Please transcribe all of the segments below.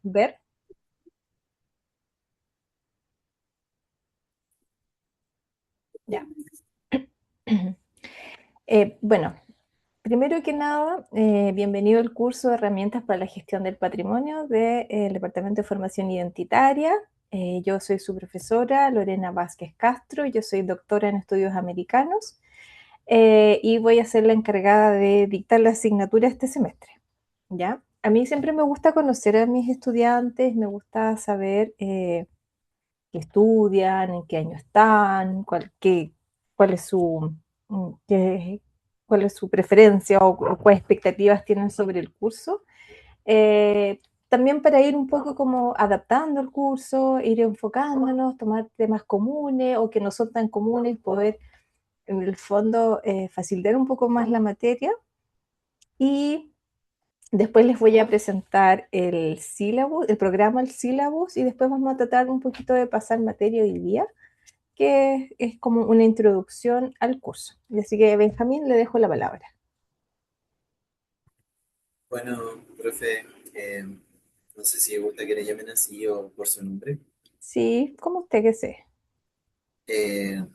ver. Ya. Bueno, primero que nada, bienvenido al curso de herramientas para la gestión del patrimonio del Departamento de Formación Identitaria. Yo soy su profesora, Lorena Vázquez Castro, yo soy doctora en estudios americanos y voy a ser la encargada de dictar la asignatura este semestre. ¿Ya? A mí siempre me gusta conocer a mis estudiantes, me gusta saber qué estudian, en qué año están, cuál es qué- cuál es su preferencia o cuáles expectativas tienen sobre el curso. Eh, También para ir un poco como adaptando el curso, ir enfocándonos, tomar temas comunes o que no son tan comunes, poder en el fondo facilitar un poco más la materia. Y después les voy a presentar el sílabus, el programa, el sílabus, y después vamos a tratar un poquito de pasar materia hoy día, que es como una introducción al curso. Y así que, Benjamín, le dejo la palabra. Bueno, profe, no sé si gusta que le llamen así o por su nombre. Sí, como usted que sé.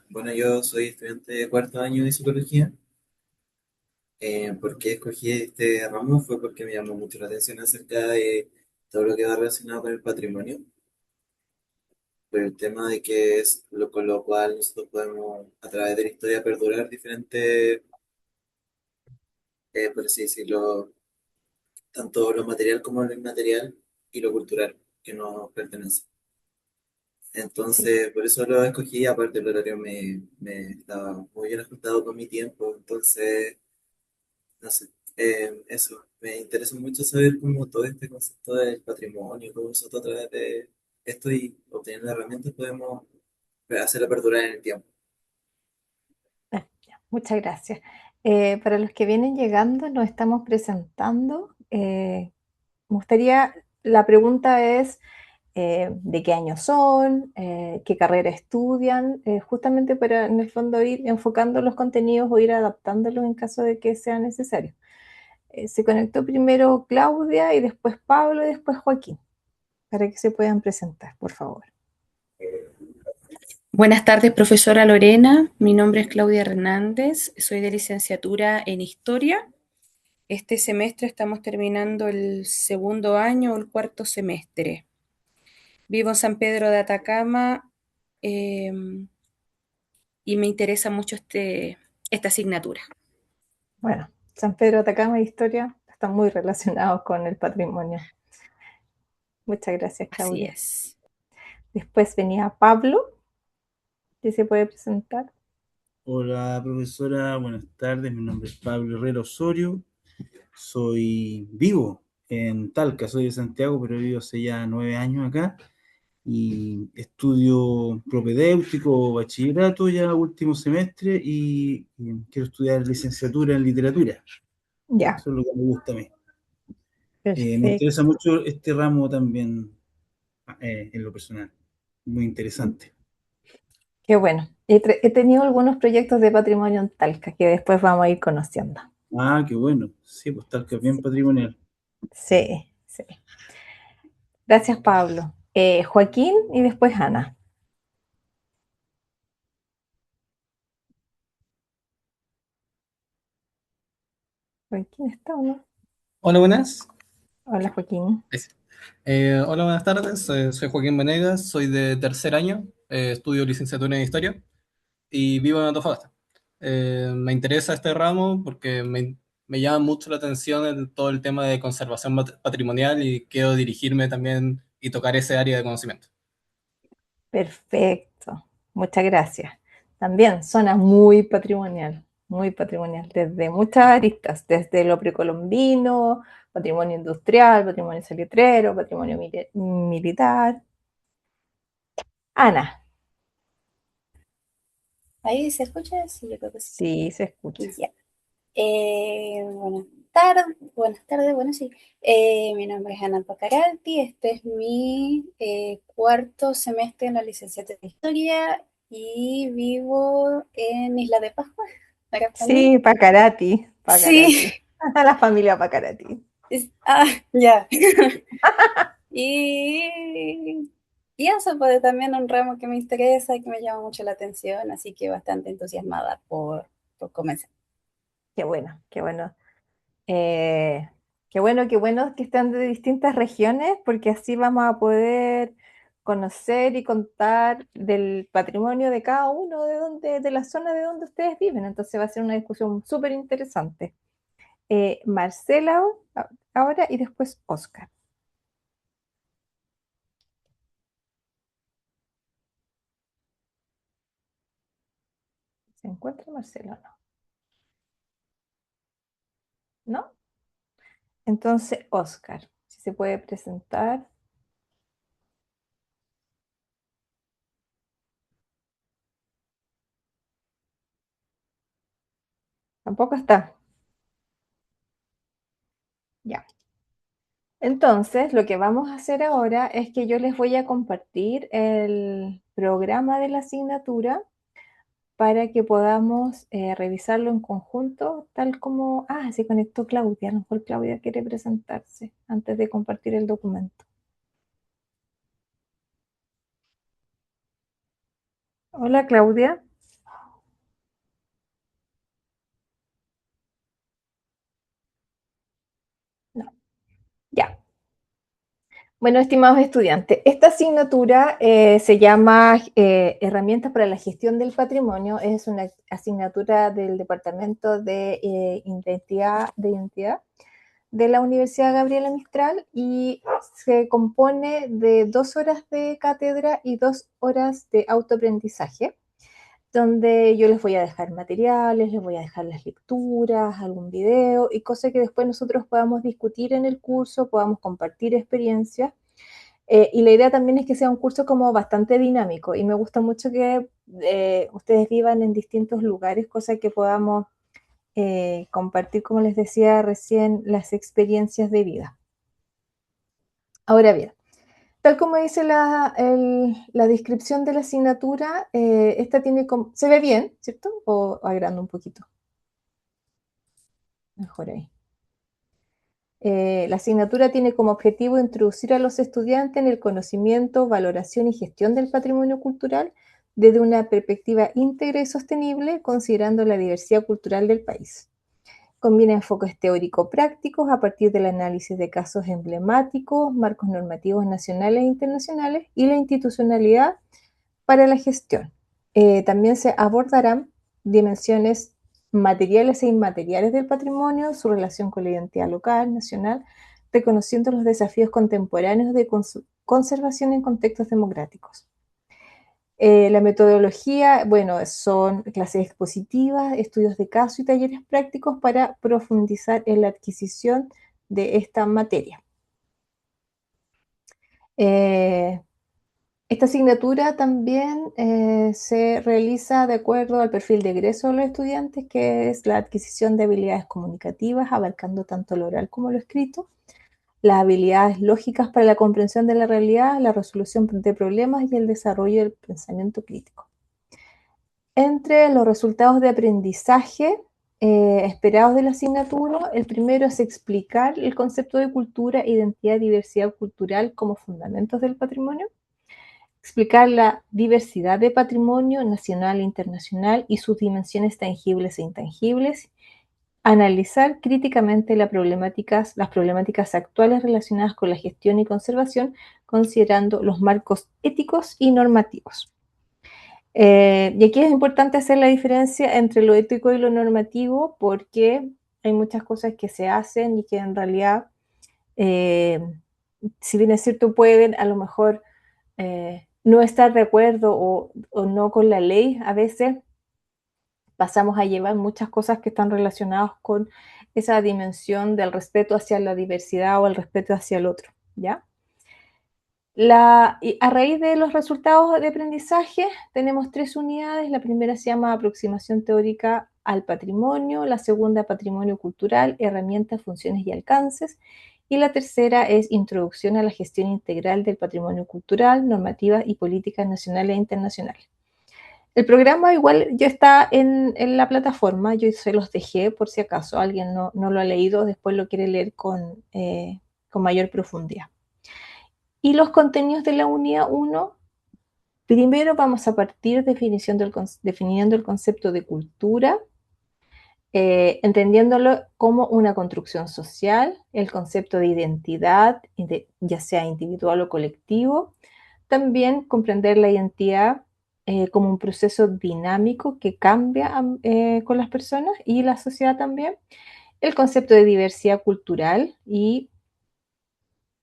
Bueno, yo soy estudiante de cuarto año de psicología. ¿Por qué escogí este ramo? Fue porque me llamó mucho la atención acerca de todo lo que va relacionado con el patrimonio, por el tema de que es lo con lo cual nosotros podemos, a través de la historia, perdurar diferentes, por así decirlo, tanto lo material como lo inmaterial y lo cultural que nos pertenece. Sí. Entonces, por eso lo escogí, aparte el horario me estaba muy bien ajustado con mi tiempo, entonces, no sé, eso, me interesa mucho saber cómo todo este concepto del patrimonio, cómo nosotros a través de esto y obteniendo herramientas podemos hacer apertura en el tiempo. Ya, muchas gracias. Para los que vienen llegando, nos estamos presentando. Me gustaría, la pregunta es, de qué año son, qué carrera estudian, justamente para en el fondo ir enfocando los contenidos o ir adaptándolos en caso de que sea necesario. Se conectó primero Claudia y después Pablo y después Joaquín, para que se puedan presentar, por favor. Buenas tardes, profesora Lorena. Mi nombre es Claudia Hernández. Soy de licenciatura en Historia. Este semestre estamos terminando el segundo año o el cuarto semestre. Vivo en San Pedro de Atacama eh, y me interesa mucho esta asignatura. Bueno, San Pedro de Atacama e Historia están muy relacionados con el patrimonio. Muchas gracias, Así Claudia. es. Después venía Pablo, que se puede presentar. Hola profesora, buenas tardes. Mi nombre es Pablo Herrera Osorio. Soy vivo en Talca, soy de Santiago, pero vivo hace ya 9 años acá y estudio propedéutico, bachillerato ya último semestre y quiero estudiar licenciatura en literatura. Ya, Eso es lo que me gusta a mí. Me interesa perfecto. mucho este ramo también en lo personal. Muy interesante. Qué bueno. He tenido algunos proyectos de patrimonio en Talca que después vamos a ir conociendo. Ah, qué bueno. Sí, pues Talca es bien patrimonial. Sí, sí. Gracias, Pablo. Joaquín y después Ana. ¿Joaquín está o no? Hola, buenas. Hola, Joaquín. Hola, buenas tardes. Soy Joaquín Venegas, soy de tercer año, estudio licenciatura en Historia y vivo en Antofagasta. Me interesa este ramo porque me llama mucho la atención todo el tema de conservación patrimonial y quiero dirigirme también y tocar ese área de conocimiento. Perfecto. Muchas gracias. También zona muy patrimonial, desde muchas aristas, desde lo precolombino, patrimonio industrial, patrimonio salitrero, patrimonio militar. Ana, ¿Ahí se escucha? Sí, yo creo que sí. sí, se escucha. Ya. Buenas tardes, bueno, sí. Mi nombre es Ana Pacaralti, este es mi cuarto semestre en la licenciatura en Historia y vivo en Isla de Pascua, acá España. Sí, Pacarati, Sí, Pacarati. La familia Pacarati. ya. Y eso, pues también un ramo que me interesa, que me llama mucho la atención, así que bastante entusiasmada por comenzar. Qué bueno, qué bueno. Eh, qué bueno que están de distintas regiones, porque así vamos a poder conocer y contar del patrimonio de cada uno de la zona de donde ustedes viven. Entonces va a ser una discusión súper interesante. Marcela ahora y después Oscar. ¿Se encuentra Marcela o no? ¿No? Entonces, Oscar, si se puede presentar. Tampoco está. Ya. Entonces, lo que vamos a hacer ahora es que yo les voy a compartir el programa de la asignatura para que podamos revisarlo en conjunto, tal como... Ah, se conectó Claudia. A lo mejor Claudia quiere presentarse antes de compartir el documento. Hola, Claudia. No. Ya. Bueno, estimados estudiantes, esta asignatura se llama Herramientas para la Gestión del Patrimonio. Es una asignatura del Departamento de Identidad de la Universidad Gabriela Mistral y se compone de 2 horas de cátedra y 2 horas de autoaprendizaje, donde yo les voy a dejar materiales, les voy a dejar las lecturas, algún video y cosas que después nosotros podamos discutir en el curso, podamos compartir experiencias. Y la idea también es que sea un curso como bastante dinámico y me gusta mucho que ustedes vivan en distintos lugares, cosa que podamos compartir, como les decía recién, las experiencias de vida. Ahora bien, tal como dice la descripción de la asignatura, esta tiene como, se ve bien, ¿cierto? O agrando un poquito. Mejor ahí. La asignatura tiene como objetivo introducir a los estudiantes en el conocimiento, valoración y gestión del patrimonio cultural desde una perspectiva íntegra y sostenible, considerando la diversidad cultural del país. Combina enfoques teórico-prácticos a partir del análisis de casos emblemáticos, marcos normativos nacionales e internacionales y la institucionalidad para la gestión. También se abordarán dimensiones materiales e inmateriales del patrimonio, su relación con la identidad local, nacional, reconociendo los desafíos contemporáneos de conservación en contextos democráticos. La metodología, bueno, son clases expositivas, estudios de caso y talleres prácticos para profundizar en la adquisición de esta materia. Esta asignatura también se realiza de acuerdo al perfil de egreso de los estudiantes, que es la adquisición de habilidades comunicativas, abarcando tanto lo oral como lo escrito, las habilidades lógicas para la comprensión de la realidad, la resolución de problemas y el desarrollo del pensamiento crítico. Entre los resultados de aprendizaje esperados de la asignatura, el primero es explicar el concepto de cultura, identidad y diversidad cultural como fundamentos del patrimonio, explicar la diversidad de patrimonio nacional e internacional y sus dimensiones tangibles e intangibles, analizar críticamente las problemáticas actuales relacionadas con la gestión y conservación, considerando los marcos éticos y normativos. Y aquí es importante hacer la diferencia entre lo ético y lo normativo, porque hay muchas cosas que se hacen y que en realidad, si bien es cierto, pueden a lo mejor no estar de acuerdo o no con la ley, a veces pasamos a llevar muchas cosas que están relacionadas con esa dimensión del respeto hacia la diversidad o el respeto hacia el otro, ¿ya? A raíz de los resultados de aprendizaje tenemos 3 unidades. La primera se llama Aproximación teórica al patrimonio, la segunda Patrimonio cultural, herramientas, funciones y alcances, y la tercera es Introducción a la gestión integral del patrimonio cultural, normativas y políticas nacionales e internacionales. El programa igual ya está en la plataforma, yo se los dejé por si acaso alguien no lo ha leído, después lo quiere leer con mayor profundidad. Y los contenidos de la unidad 1, primero vamos a partir definiendo el concepto de cultura, entendiéndolo como una construcción social, el concepto de identidad, ya sea individual o colectivo. También comprender la identidad como un proceso dinámico que cambia con las personas y la sociedad también. El concepto de diversidad cultural y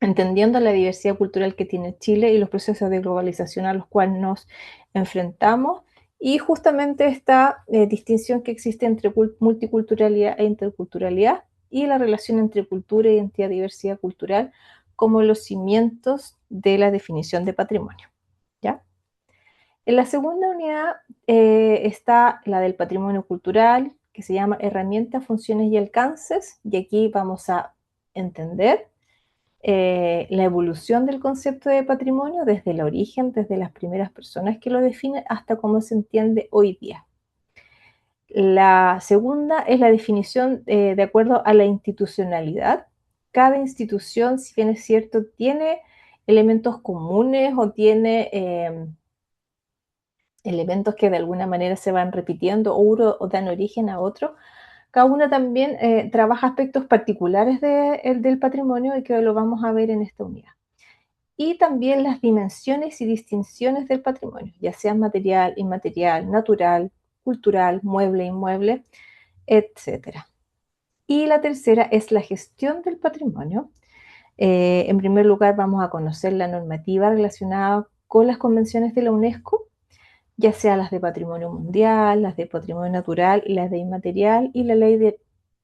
entendiendo la diversidad cultural que tiene Chile y los procesos de globalización a los cuales nos enfrentamos, y justamente esta distinción que existe entre multiculturalidad e interculturalidad, y la relación entre cultura, identidad y diversidad cultural como los cimientos de la definición de patrimonio. ¿Ya? En la segunda unidad está la del patrimonio cultural, que se llama herramientas, funciones y alcances, y aquí vamos a entender la evolución del concepto de patrimonio desde el origen, desde las primeras personas que lo definen hasta cómo se entiende hoy día. La segunda es la definición de acuerdo a la institucionalidad. Cada institución, si bien es cierto, tiene elementos comunes o tiene elementos que de alguna manera se van repitiendo o dan origen a otro. Cada una también trabaja aspectos particulares del patrimonio y que lo vamos a ver en esta unidad. Y también las dimensiones y distinciones del patrimonio, ya sea material, inmaterial, natural, cultural, mueble, inmueble, etc. Y la tercera es la gestión del patrimonio. En primer lugar, vamos a conocer la normativa relacionada con las convenciones de la UNESCO, ya sea las de patrimonio mundial, las de patrimonio natural, las de inmaterial y la ley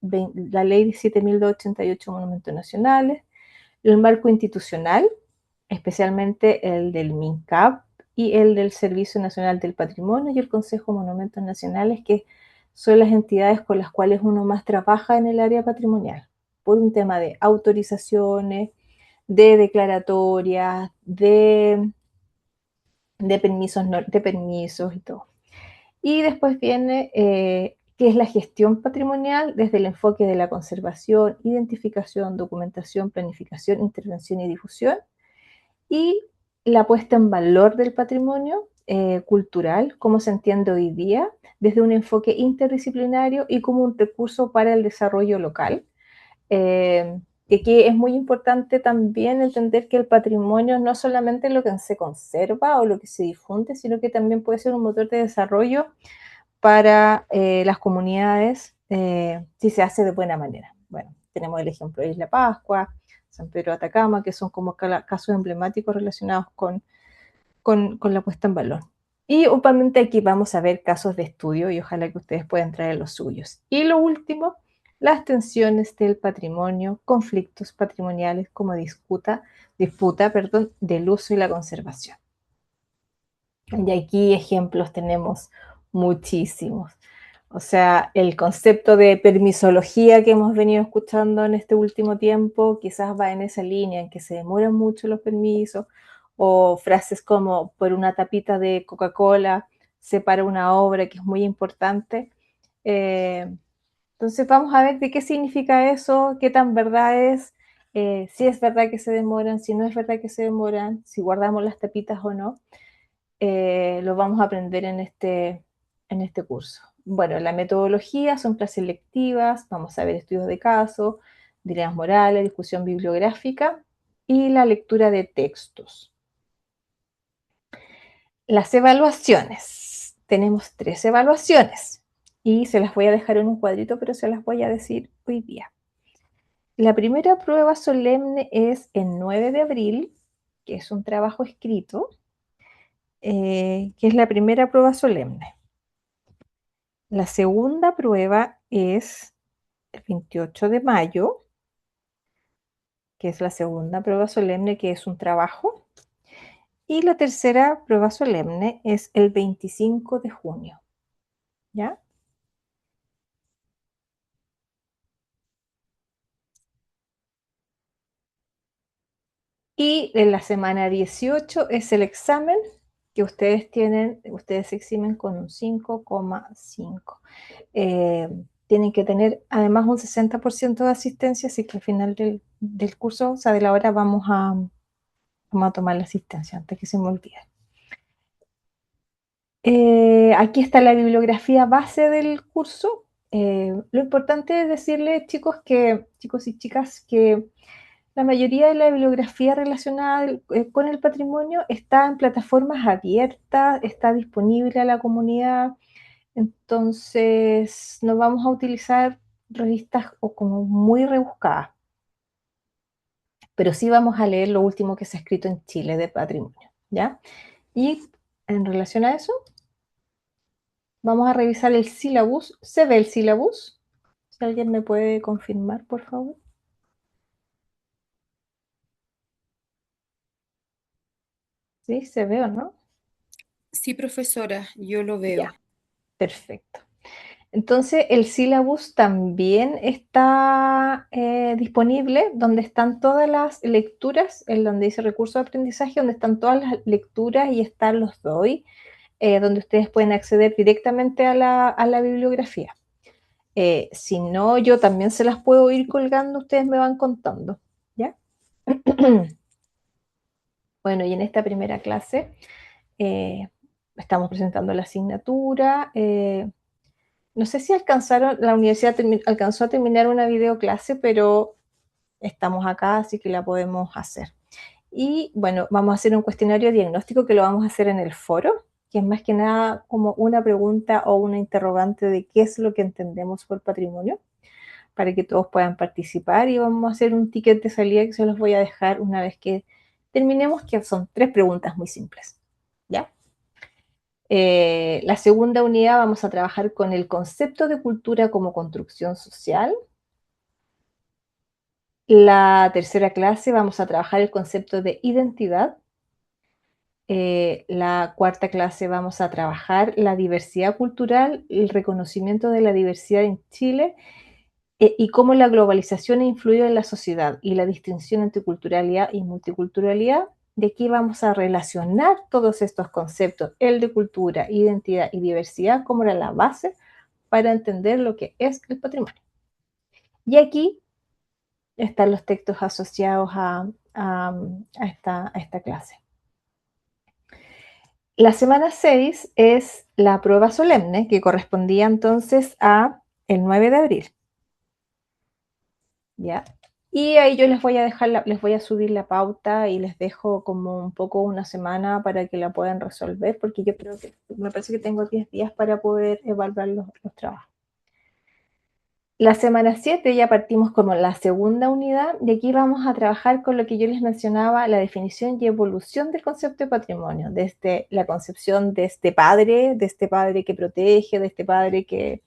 7.288 monumentos nacionales, el marco institucional, especialmente el del MINCAP y el del Servicio Nacional del Patrimonio y el Consejo de Monumentos Nacionales, que son las entidades con las cuales uno más trabaja en el área patrimonial, por un tema de autorizaciones, de declaratorias, de permisos y todo. Y después viene qué es la gestión patrimonial desde el enfoque de la conservación, identificación, documentación, planificación, intervención y difusión. Y la puesta en valor del patrimonio cultural, como se entiende hoy día, desde un enfoque interdisciplinario y como un recurso para el desarrollo local. Y aquí es muy importante también entender que el patrimonio no solamente es lo que se conserva o lo que se difunde, sino que también puede ser un motor de desarrollo para las comunidades si se hace de buena manera. Bueno, tenemos el ejemplo de Isla Pascua, San Pedro de Atacama, que son como casos emblemáticos relacionados con la puesta en valor. Y obviamente aquí vamos a ver casos de estudio y ojalá que ustedes puedan traer los suyos. Y lo último, las tensiones del patrimonio, conflictos patrimoniales como disputa del uso y la conservación. Y aquí ejemplos tenemos muchísimos. O sea, el concepto de permisología que hemos venido escuchando en este último tiempo quizás va en esa línea, en que se demoran mucho los permisos, o frases como por una tapita de Coca-Cola se para una obra que es muy importante. Entonces vamos a ver de qué significa eso, qué tan verdad es, si es verdad que se demoran, si no es verdad que se demoran, si guardamos las tapitas o no. Lo vamos a aprender en este curso. Bueno, la metodología son clases lectivas, vamos a ver estudios de caso, dilemas morales, discusión bibliográfica y la lectura de textos. Las evaluaciones. Tenemos 3 evaluaciones y se las voy a dejar en un cuadrito, pero se las voy a decir hoy día. La primera prueba solemne es el 9 de abril, que es un trabajo escrito, que es la primera prueba solemne. La segunda prueba es el 28 de mayo, que es la segunda prueba solemne, que es un trabajo. Y la tercera prueba solemne es el 25 de junio. ¿Ya? Y en la semana 18 es el examen que ustedes se eximen con un 5,5. Tienen que tener además un 60% de asistencia, así que al final del curso, o sea, de la hora, vamos a Vamos a tomar la asistencia antes que se me olvide. Aquí está la bibliografía base del curso. Lo importante es decirles, chicos y chicas, que la mayoría de la bibliografía relacionada con el patrimonio está en plataformas abiertas, está disponible a la comunidad, entonces no vamos a utilizar revistas o como muy rebuscadas, pero sí vamos a leer lo último que se ha escrito en Chile de patrimonio, ¿ya? Y en relación a eso, vamos a revisar el sílabus. ¿Se ve el sílabus? Si alguien me puede confirmar, por favor. ¿Sí? ¿Se ve o no? Sí, profesora, yo lo veo. Ya, perfecto. Entonces, el sílabus también está disponible, donde están todas las lecturas, en donde dice recursos de aprendizaje, donde están todas las lecturas y están los DOI, donde ustedes pueden acceder directamente a la bibliografía. Si no, yo también se las puedo ir colgando, ustedes me van contando, ¿ya? Bueno, y en esta primera clase estamos presentando la asignatura. No sé si la universidad alcanzó a terminar una videoclase, pero estamos acá, así que la podemos hacer. Y bueno, vamos a hacer un cuestionario diagnóstico que lo vamos a hacer en el foro, que es más que nada como una pregunta o una interrogante de qué es lo que entendemos por patrimonio, para que todos puedan participar, y vamos a hacer un ticket de salida que se los voy a dejar una vez que terminemos, que son 3 preguntas muy simples, ¿ya? La segunda unidad vamos a trabajar con el concepto de cultura como construcción social. La tercera clase vamos a trabajar el concepto de identidad. La cuarta clase vamos a trabajar la diversidad cultural, el reconocimiento de la diversidad en Chile y cómo la globalización ha influido en la sociedad y la distinción entre culturalidad y multiculturalidad. De aquí vamos a relacionar todos estos conceptos, el de cultura, identidad y diversidad, como era la base para entender lo que es el patrimonio. Y aquí están los textos asociados a esta clase. La semana 6 es la prueba solemne, que correspondía entonces a el 9 de abril. ¿Ya? Y ahí yo les voy a les voy a subir la pauta y les dejo como un poco una semana para que la puedan resolver, porque yo creo que, me parece que tengo 10 días para poder evaluar los trabajos. La semana 7 ya partimos como la segunda unidad, y aquí vamos a trabajar con lo que yo les mencionaba, la definición y evolución del concepto de patrimonio, desde la concepción de este padre que protege, de este padre que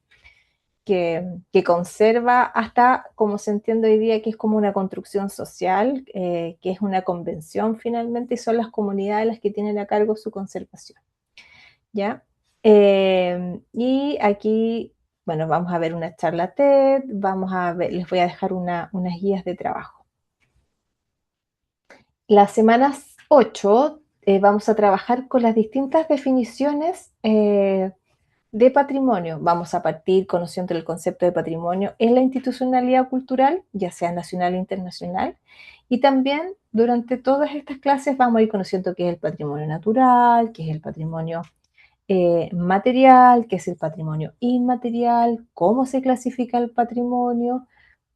conserva, hasta como se entiende hoy día que es como una construcción social, que es una convención finalmente, y son las comunidades las que tienen a cargo su conservación, ¿ya? Y aquí, bueno, vamos a ver una charla TED, les voy a dejar unas guías de trabajo. La semana 8 vamos a trabajar con las distintas definiciones de patrimonio. Vamos a partir conociendo el concepto de patrimonio en la institucionalidad cultural, ya sea nacional o internacional, y también durante todas estas clases vamos a ir conociendo qué es el patrimonio natural, qué es el patrimonio material, qué es el patrimonio inmaterial, cómo se clasifica el patrimonio,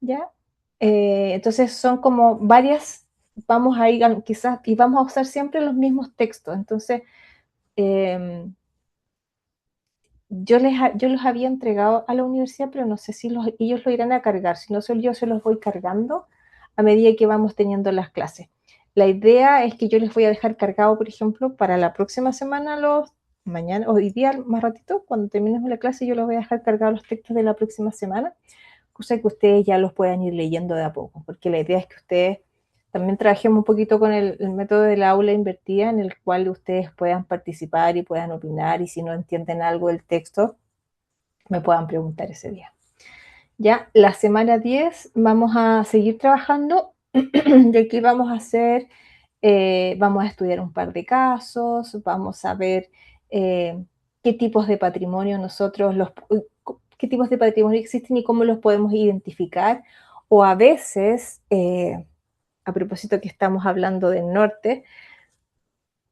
¿ya? Entonces son como varias, vamos a ir quizás, y vamos a usar siempre los mismos textos. Entonces, yo los había entregado a la universidad, pero no sé si ellos lo irán a cargar, si no, yo se los voy cargando a medida que vamos teniendo las clases. La idea es que yo les voy a dejar cargado, por ejemplo, para la próxima semana, mañana, hoy día, más ratito, cuando terminemos la clase, yo les voy a dejar cargados los textos de la próxima semana, cosa que ustedes ya los puedan ir leyendo de a poco, porque la idea es que ustedes también trabajemos un poquito con el método de la aula invertida, en el cual ustedes puedan participar y puedan opinar, y si no entienden algo del texto, me puedan preguntar ese día. Ya, la semana 10 vamos a seguir trabajando, y aquí vamos a estudiar un par de casos, vamos a ver qué tipos de patrimonio qué tipos de patrimonio existen y cómo los podemos identificar, o a veces a propósito que estamos hablando del norte,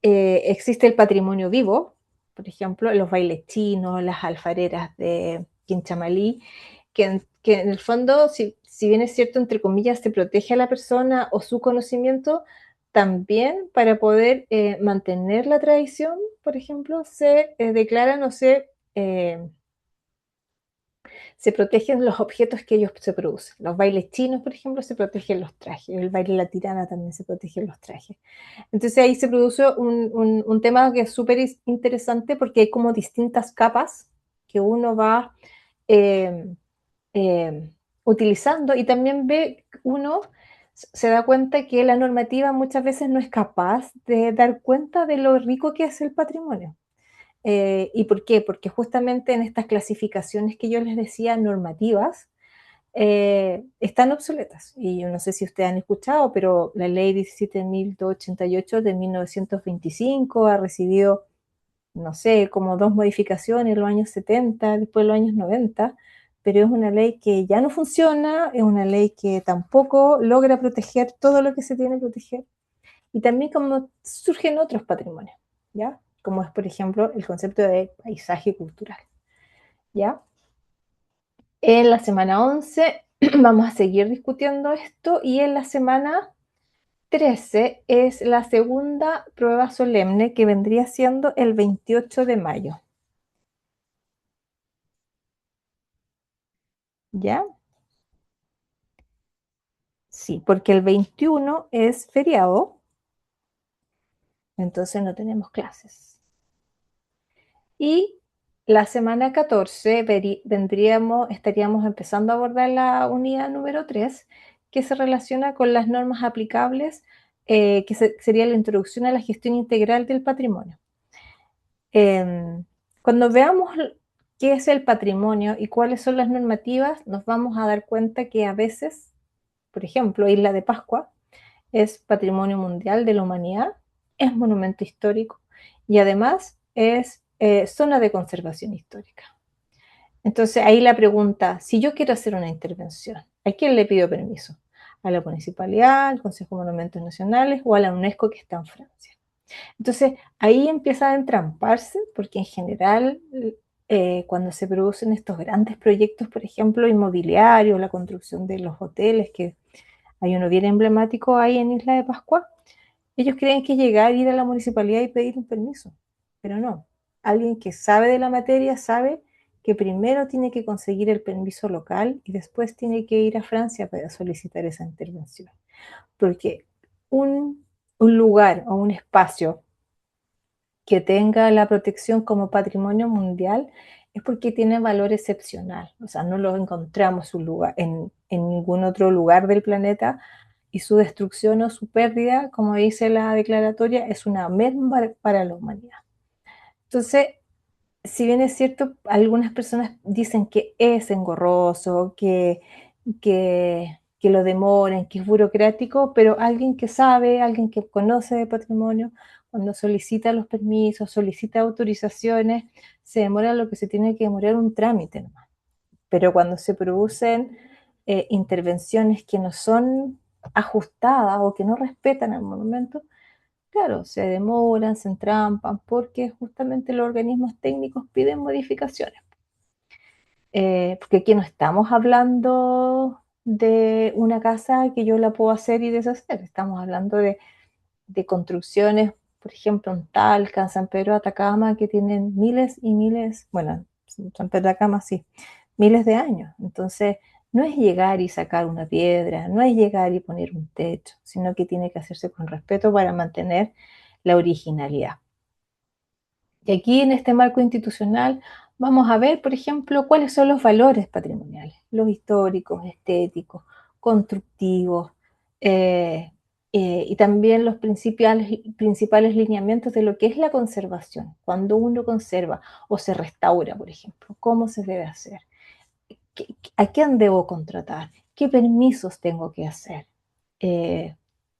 existe el patrimonio vivo, por ejemplo, los bailes chinos, las alfareras de Quinchamalí, que en el fondo, si bien es cierto, entre comillas, se protege a la persona o su conocimiento, también para poder mantener la tradición, por ejemplo, se declaran o se protegen los objetos que ellos se producen. Los bailes chinos, por ejemplo, se protegen los trajes. El baile de la tirana también se protegen los trajes. Entonces ahí se produce un tema que es súper interesante porque hay como distintas capas que uno va eh, eh, utilizando y también ve uno se da cuenta que la normativa muchas veces no es capaz de dar cuenta de lo rico que es el patrimonio. ¿Y por qué? Porque justamente en estas clasificaciones que yo les decía normativas, están obsoletas. Y yo no sé si ustedes han escuchado, pero la ley 17.288 de 1925 ha recibido, no sé, como 2 modificaciones en los años 70, después en los años 90, pero es una ley que ya no funciona, es una ley que tampoco logra proteger todo lo que se tiene que proteger. Y también como surgen otros patrimonios, ¿ya? Como es, por ejemplo, el concepto de paisaje cultural, ¿ya? En la semana 11 vamos a seguir discutiendo esto y en la semana 13 es la segunda prueba solemne que vendría siendo el 28 de mayo, ¿ya? Sí, porque el 21 es feriado, entonces no tenemos clases. Y la semana 14 estaríamos empezando a abordar la unidad número 3, que se relaciona con las normas aplicables, sería la introducción a la gestión integral del patrimonio. Cuando veamos qué es el patrimonio y cuáles son las normativas, nos vamos a dar cuenta que a veces, por ejemplo, Isla de Pascua es Patrimonio Mundial de la Humanidad, es monumento histórico y además es zona de conservación histórica. Entonces ahí la pregunta, si yo quiero hacer una intervención, ¿a quién le pido permiso? ¿A la municipalidad, al Consejo de Monumentos Nacionales o a la UNESCO que está en Francia? Entonces ahí empieza a entramparse porque en general cuando se producen estos grandes proyectos, por ejemplo, inmobiliarios, la construcción de los hoteles, que hay uno bien emblemático ahí en Isla de Pascua, ellos creen que llegar, ir a la municipalidad y pedir un permiso, pero no. Alguien que sabe de la materia sabe que primero tiene que conseguir el permiso local y después tiene que ir a Francia para solicitar esa intervención. Porque un lugar o un espacio que tenga la protección como patrimonio mundial es porque tiene valor excepcional. O sea, no lo encontramos en ningún otro lugar del planeta y su destrucción o su pérdida, como dice la declaratoria, es una merma para la humanidad. Entonces, si bien es cierto, algunas personas dicen que es engorroso, que lo demoran, que es burocrático, pero alguien que sabe, alguien que conoce de patrimonio, cuando solicita los permisos, solicita autorizaciones, se demora lo que se tiene que demorar un trámite nomás. Pero cuando se producen intervenciones que no son ajustadas o que no respetan el monumento, claro, se demoran, se entrampan, porque justamente los organismos técnicos piden modificaciones. Porque aquí no estamos hablando de una casa que yo la puedo hacer y deshacer, estamos hablando de construcciones, por ejemplo, en Talca, en San Pedro de Atacama, que tienen miles y miles, bueno, San Pedro de Atacama sí, miles de años. Entonces, no es llegar y sacar una piedra, no es llegar y poner un techo, sino que tiene que hacerse con respeto para mantener la originalidad. Y aquí en este marco institucional vamos a ver, por ejemplo, cuáles son los valores patrimoniales, los históricos, estéticos, constructivos, y también los principales lineamientos de lo que es la conservación. Cuando uno conserva o se restaura, por ejemplo, ¿cómo se debe hacer? ¿A quién debo contratar? ¿Qué permisos tengo que hacer?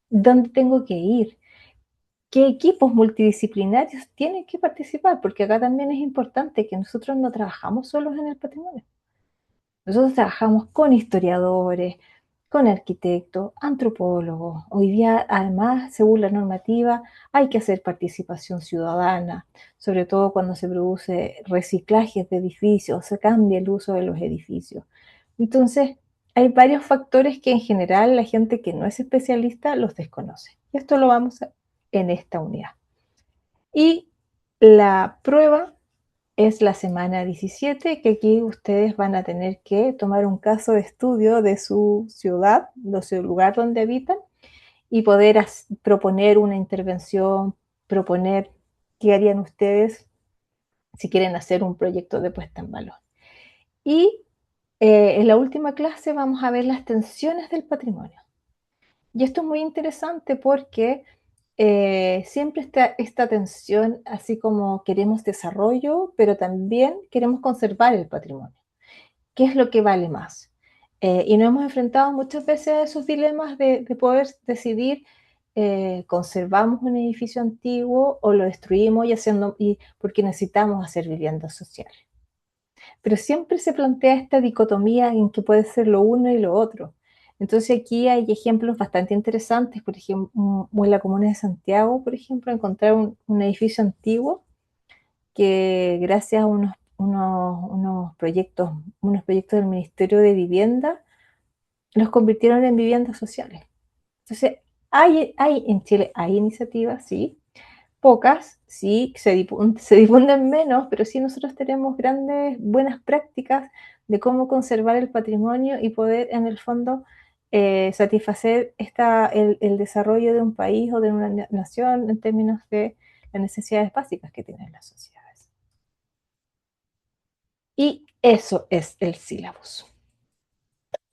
¿Dónde tengo que ir? ¿Qué equipos multidisciplinarios tienen que participar? Porque acá también es importante que nosotros no trabajamos solos en el patrimonio. Nosotros trabajamos con historiadores, con arquitectos, antropólogos. Hoy día, además, según la normativa, hay que hacer participación ciudadana, sobre todo cuando se produce reciclajes de edificios, se cambia el uso de los edificios. Entonces, hay varios factores que en general la gente que no es especialista los desconoce. Y esto lo vamos a en esta unidad. Y la prueba es la semana 17, que aquí ustedes van a tener que tomar un caso de estudio de su ciudad, de su lugar donde habitan, y poder proponer una intervención, proponer qué harían ustedes si quieren hacer un proyecto de puesta en valor. Y en la última clase vamos a ver las tensiones del patrimonio. Y esto es muy interesante porque siempre está esta tensión, así como queremos desarrollo, pero también queremos conservar el patrimonio. ¿Qué es lo que vale más? Y nos hemos enfrentado muchas veces a esos dilemas de poder decidir, conservamos un edificio antiguo o lo destruimos y porque necesitamos hacer viviendas sociales. Pero siempre se plantea esta dicotomía en que puede ser lo uno y lo otro. Entonces aquí hay ejemplos bastante interesantes, por ejemplo, en la comuna de Santiago, por ejemplo, encontrar un edificio antiguo que gracias a unos proyectos del Ministerio de Vivienda, los convirtieron en viviendas sociales. Entonces, hay en Chile, hay iniciativas, sí, pocas, sí, se difunden menos, pero sí nosotros tenemos buenas prácticas de cómo conservar el patrimonio y poder, en el fondo, satisfacer el desarrollo de un país o de una nación en términos de las necesidades básicas que tienen las sociedades. Y eso es el sílabus.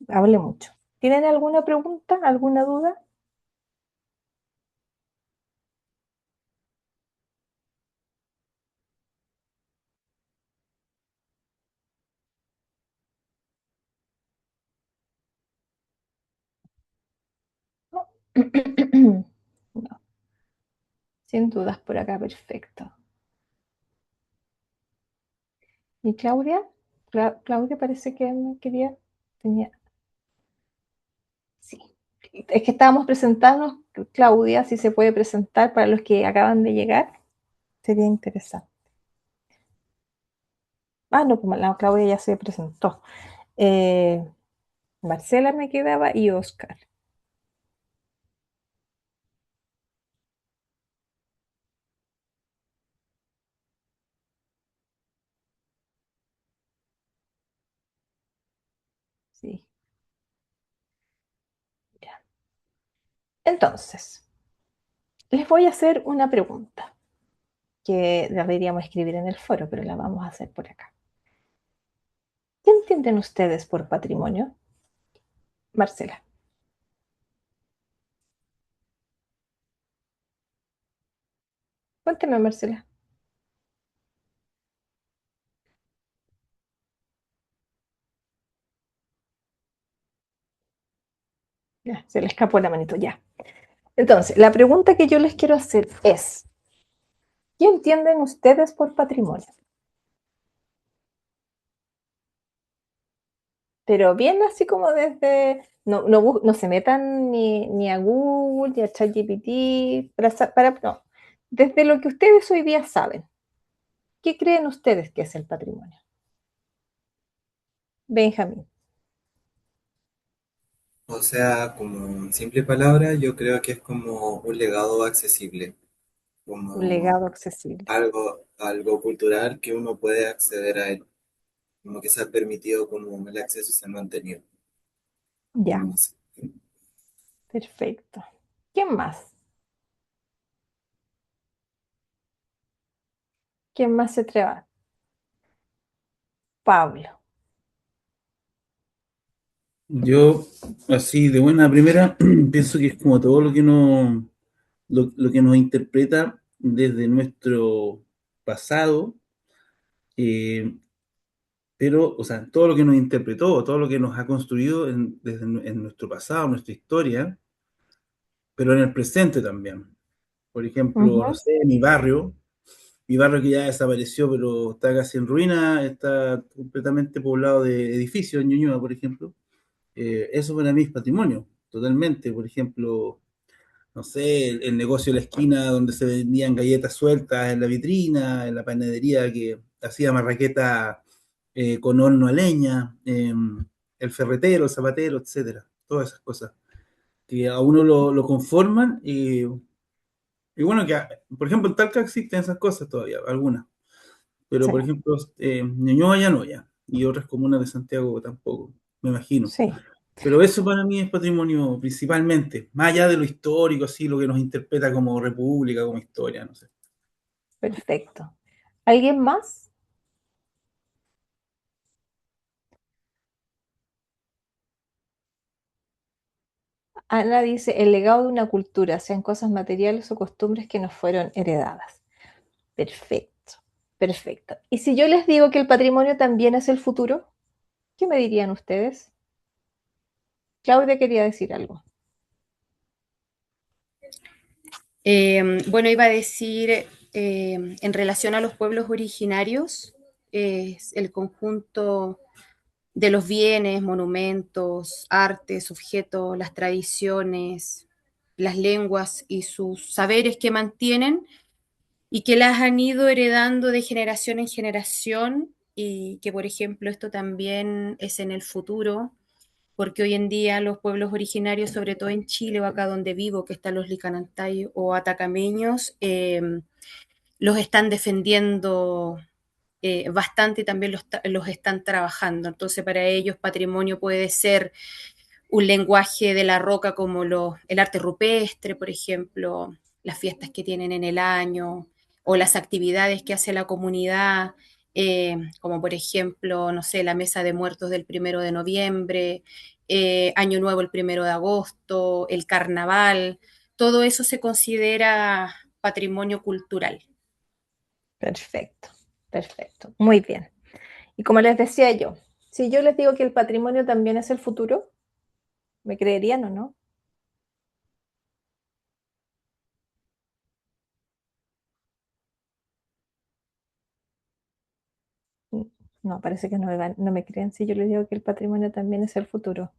Hablé mucho. ¿Tienen alguna pregunta, alguna duda? No. No. Sin dudas por acá, perfecto. ¿Y Claudia? Claudia parece que me tenía. Sí. Es que estábamos presentándonos, Claudia, si se puede presentar para los que acaban de llegar, sería interesante. No, pues la Claudia ya se presentó. Marcela me quedaba y Oscar. Sí. Ya. Entonces, les voy a hacer una pregunta que deberíamos escribir en el foro, pero la vamos a hacer por acá. ¿Qué entienden ustedes por patrimonio? Marcela. Cuénteme, Marcela. Ya, se le escapó la manito, ya. Entonces, la pregunta que yo les quiero hacer es, ¿qué entienden ustedes por patrimonio? Pero bien así como desde, no se metan ni a Google, ni a ChatGPT, no, desde lo que ustedes hoy día saben. ¿Qué creen ustedes que es el patrimonio? Benjamín. O sea, como en simple palabra, yo creo que es como un legado accesible, Un como legado accesible. algo cultural que uno puede acceder a él, como que se ha permitido, como el acceso se ha mantenido. Ya, Como así. perfecto. ¿Quién más? ¿Quién más se atreva? Pablo. Yo, así de buena primera, pienso que es como todo lo que nos interpreta desde nuestro pasado, eh, pero, o sea, todo lo que nos interpretó, todo lo que nos ha construido en nuestro pasado, nuestra historia, pero en el presente también. Por ejemplo, no Ujú. sé, mi barrio que ya desapareció, pero está casi en ruina, está completamente poblado de edificios, en Ñuñoa, por ejemplo. Eso para mí es patrimonio, totalmente. Por ejemplo, no sé, el negocio de la esquina donde se vendían galletas sueltas en la vitrina, en la panadería que hacía marraqueta con horno a leña, el ferretero, el zapatero, etcétera. Todas esas cosas que a uno lo conforman y bueno, por ejemplo en Talca existen esas cosas todavía, algunas, pero Sí, por ejemplo Ñuñoa ya no ya, y otras comunas de Santiago tampoco, me imagino. sí, Pero eso para mí es patrimonio principalmente, más allá de lo histórico, así, lo que nos interpreta como república, como historia, no sé. perfecto. ¿Alguien más? Ana dice, el legado de una cultura, sean cosas materiales o costumbres que nos fueron heredadas. Perfecto, perfecto. ¿Y si yo les digo que el patrimonio también es el futuro? ¿Qué me dirían ustedes? Claudia quería decir algo. Bueno, iba a decir, en relación a los pueblos originarios, el conjunto de los bienes, monumentos, artes, objetos, las tradiciones, las lenguas y sus saberes que mantienen y que las han ido heredando de generación en generación y que, por ejemplo, esto también es en el futuro, porque hoy en día los pueblos originarios, sobre todo en Chile o acá donde vivo, que están los licanantay o atacameños, los están defendiendo bastante y también los están trabajando. Entonces, para ellos, patrimonio puede ser un lenguaje de la roca como el arte rupestre, por ejemplo, las fiestas que tienen en el año o las actividades que hace la comunidad, como por ejemplo, no sé, la mesa de muertos del 1 de noviembre, Año Nuevo el 1 de agosto, el carnaval, todo eso se considera patrimonio cultural. Perfecto, perfecto. Muy bien. Y como les decía yo, si yo les digo que el patrimonio también es el futuro, ¿me creerían o no? No, parece que no me creen si yo les digo que el patrimonio también es el futuro.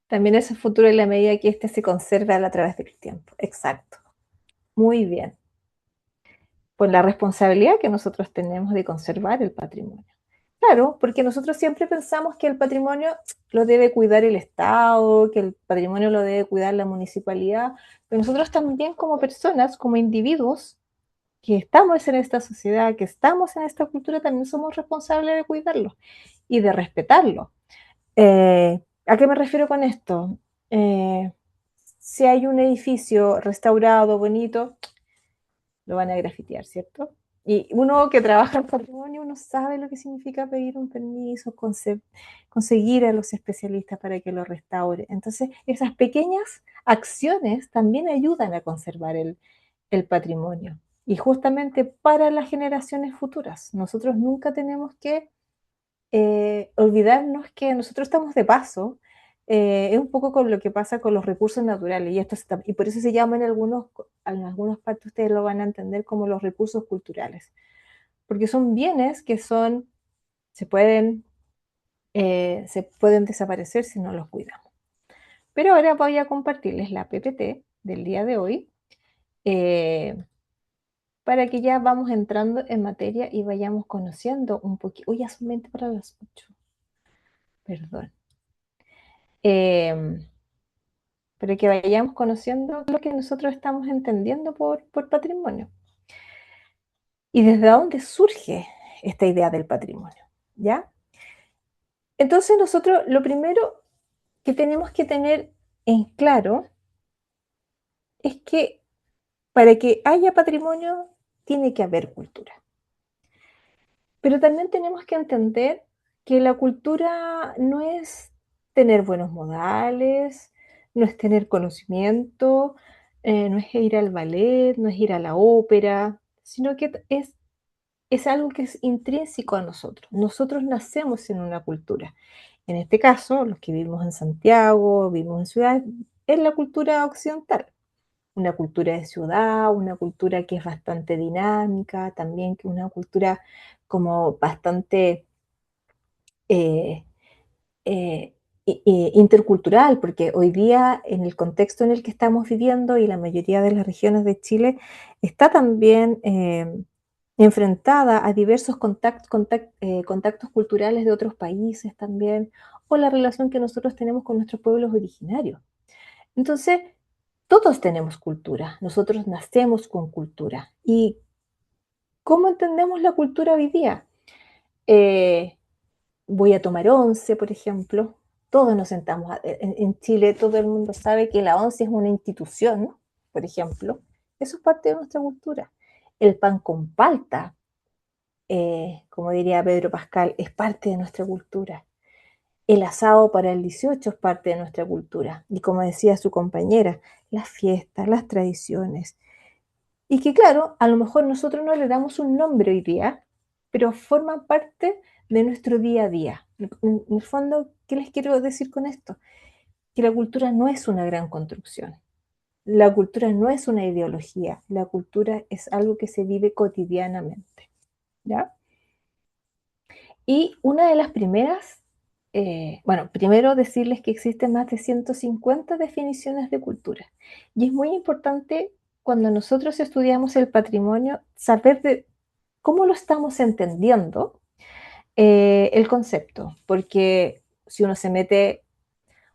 También es el futuro en la medida que éste se conserva a través del tiempo. Exacto. Muy bien. Por la responsabilidad que nosotros tenemos de conservar el patrimonio. Claro, porque nosotros siempre pensamos que el patrimonio lo debe cuidar el Estado, que el patrimonio lo debe cuidar la municipalidad, pero nosotros también como personas, como individuos, que estamos en esta sociedad, que estamos en esta cultura, también somos responsables de cuidarlo y de respetarlo. ¿A qué me refiero con esto? Eh, si hay un edificio restaurado, bonito, lo van a grafitear, ¿cierto? Y uno que trabaja en patrimonio, uno sabe lo que significa pedir un permiso, conseguir a los especialistas para que lo restaure. Entonces, esas pequeñas acciones también ayudan a conservar el patrimonio. Y justamente para las generaciones futuras. Nosotros nunca tenemos que olvidarnos que nosotros estamos de paso. Es un poco con lo que pasa con los recursos naturales y por eso se llaman en algunas partes ustedes lo van a entender como los recursos culturales, porque son bienes que se pueden desaparecer si no los cuidamos. Pero ahora voy a compartirles la PPT del día de hoy eh, para que ya vamos entrando en materia y vayamos conociendo un poquito. Uy, ya son 20 para las 8. Perdón. Eh, para que vayamos conociendo lo que nosotros estamos entendiendo por patrimonio y desde dónde surge esta idea del patrimonio, ¿ya? Entonces nosotros lo primero que tenemos que tener en claro es que para que haya patrimonio tiene que haber cultura. Pero también tenemos que entender que la cultura no es tener buenos modales, no es tener conocimiento, no es ir al ballet, no es ir a la ópera, sino que es algo que es intrínseco a nosotros. Nosotros nacemos en una cultura. En este caso, los que vivimos en Santiago, vivimos en ciudades, es la cultura occidental. Una cultura de ciudad, una cultura que es bastante dinámica, también que una cultura como bastante eh, eh, intercultural, porque hoy día en el contexto en el que estamos viviendo y la mayoría de las regiones de Chile está también enfrentada a diversos contactos culturales de otros países también, o la relación que nosotros tenemos con nuestros pueblos originarios. Entonces, todos tenemos cultura, nosotros nacemos con cultura. ¿Y cómo entendemos la cultura hoy día? Voy a tomar once, por ejemplo. Todos nos sentamos, en Chile todo el mundo sabe que la once es una institución, por ejemplo. Eso es parte de nuestra cultura. El pan con palta, como diría Pedro Pascal, es parte de nuestra cultura. El asado para el 18 es parte de nuestra cultura. Y como decía su compañera, las fiestas, las tradiciones. Y que claro, a lo mejor nosotros no le damos un nombre hoy día, pero forman parte de nuestro día a día. En el fondo, ¿qué les quiero decir con esto? Que la cultura no es una gran construcción. La cultura no es una ideología. La cultura es algo que se vive cotidianamente. ¿Ya? Y una de las primeras, bueno, primero decirles que existen más de 150 definiciones de cultura. Y es muy importante cuando nosotros estudiamos el patrimonio saber de cómo lo estamos entendiendo el concepto, porque si uno se mete,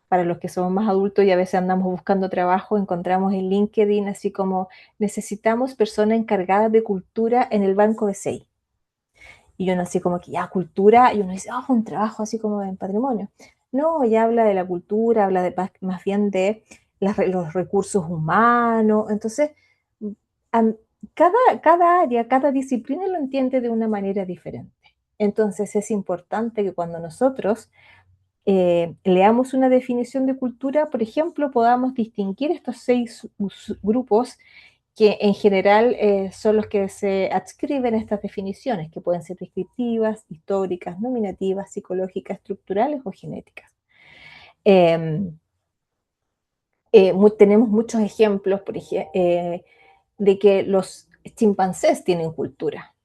para los que somos más adultos y a veces andamos buscando trabajo, encontramos en LinkedIn así como necesitamos personas encargadas de cultura en el banco de SEI. Y uno así como que ya cultura, y uno dice, un trabajo así como en patrimonio. No, ya habla de la cultura, habla de, más bien de los recursos humanos. Entonces, cada área, cada disciplina lo entiende de una manera diferente. Entonces es importante que cuando nosotros leamos una definición de cultura, por ejemplo, podamos distinguir estos 6 grupos que en general son los que se adscriben a estas definiciones, que pueden ser descriptivas, históricas, nominativas, psicológicas, estructurales o genéticas. Tenemos muchos ejemplos, por ejemplo, de que los chimpancés tienen cultura.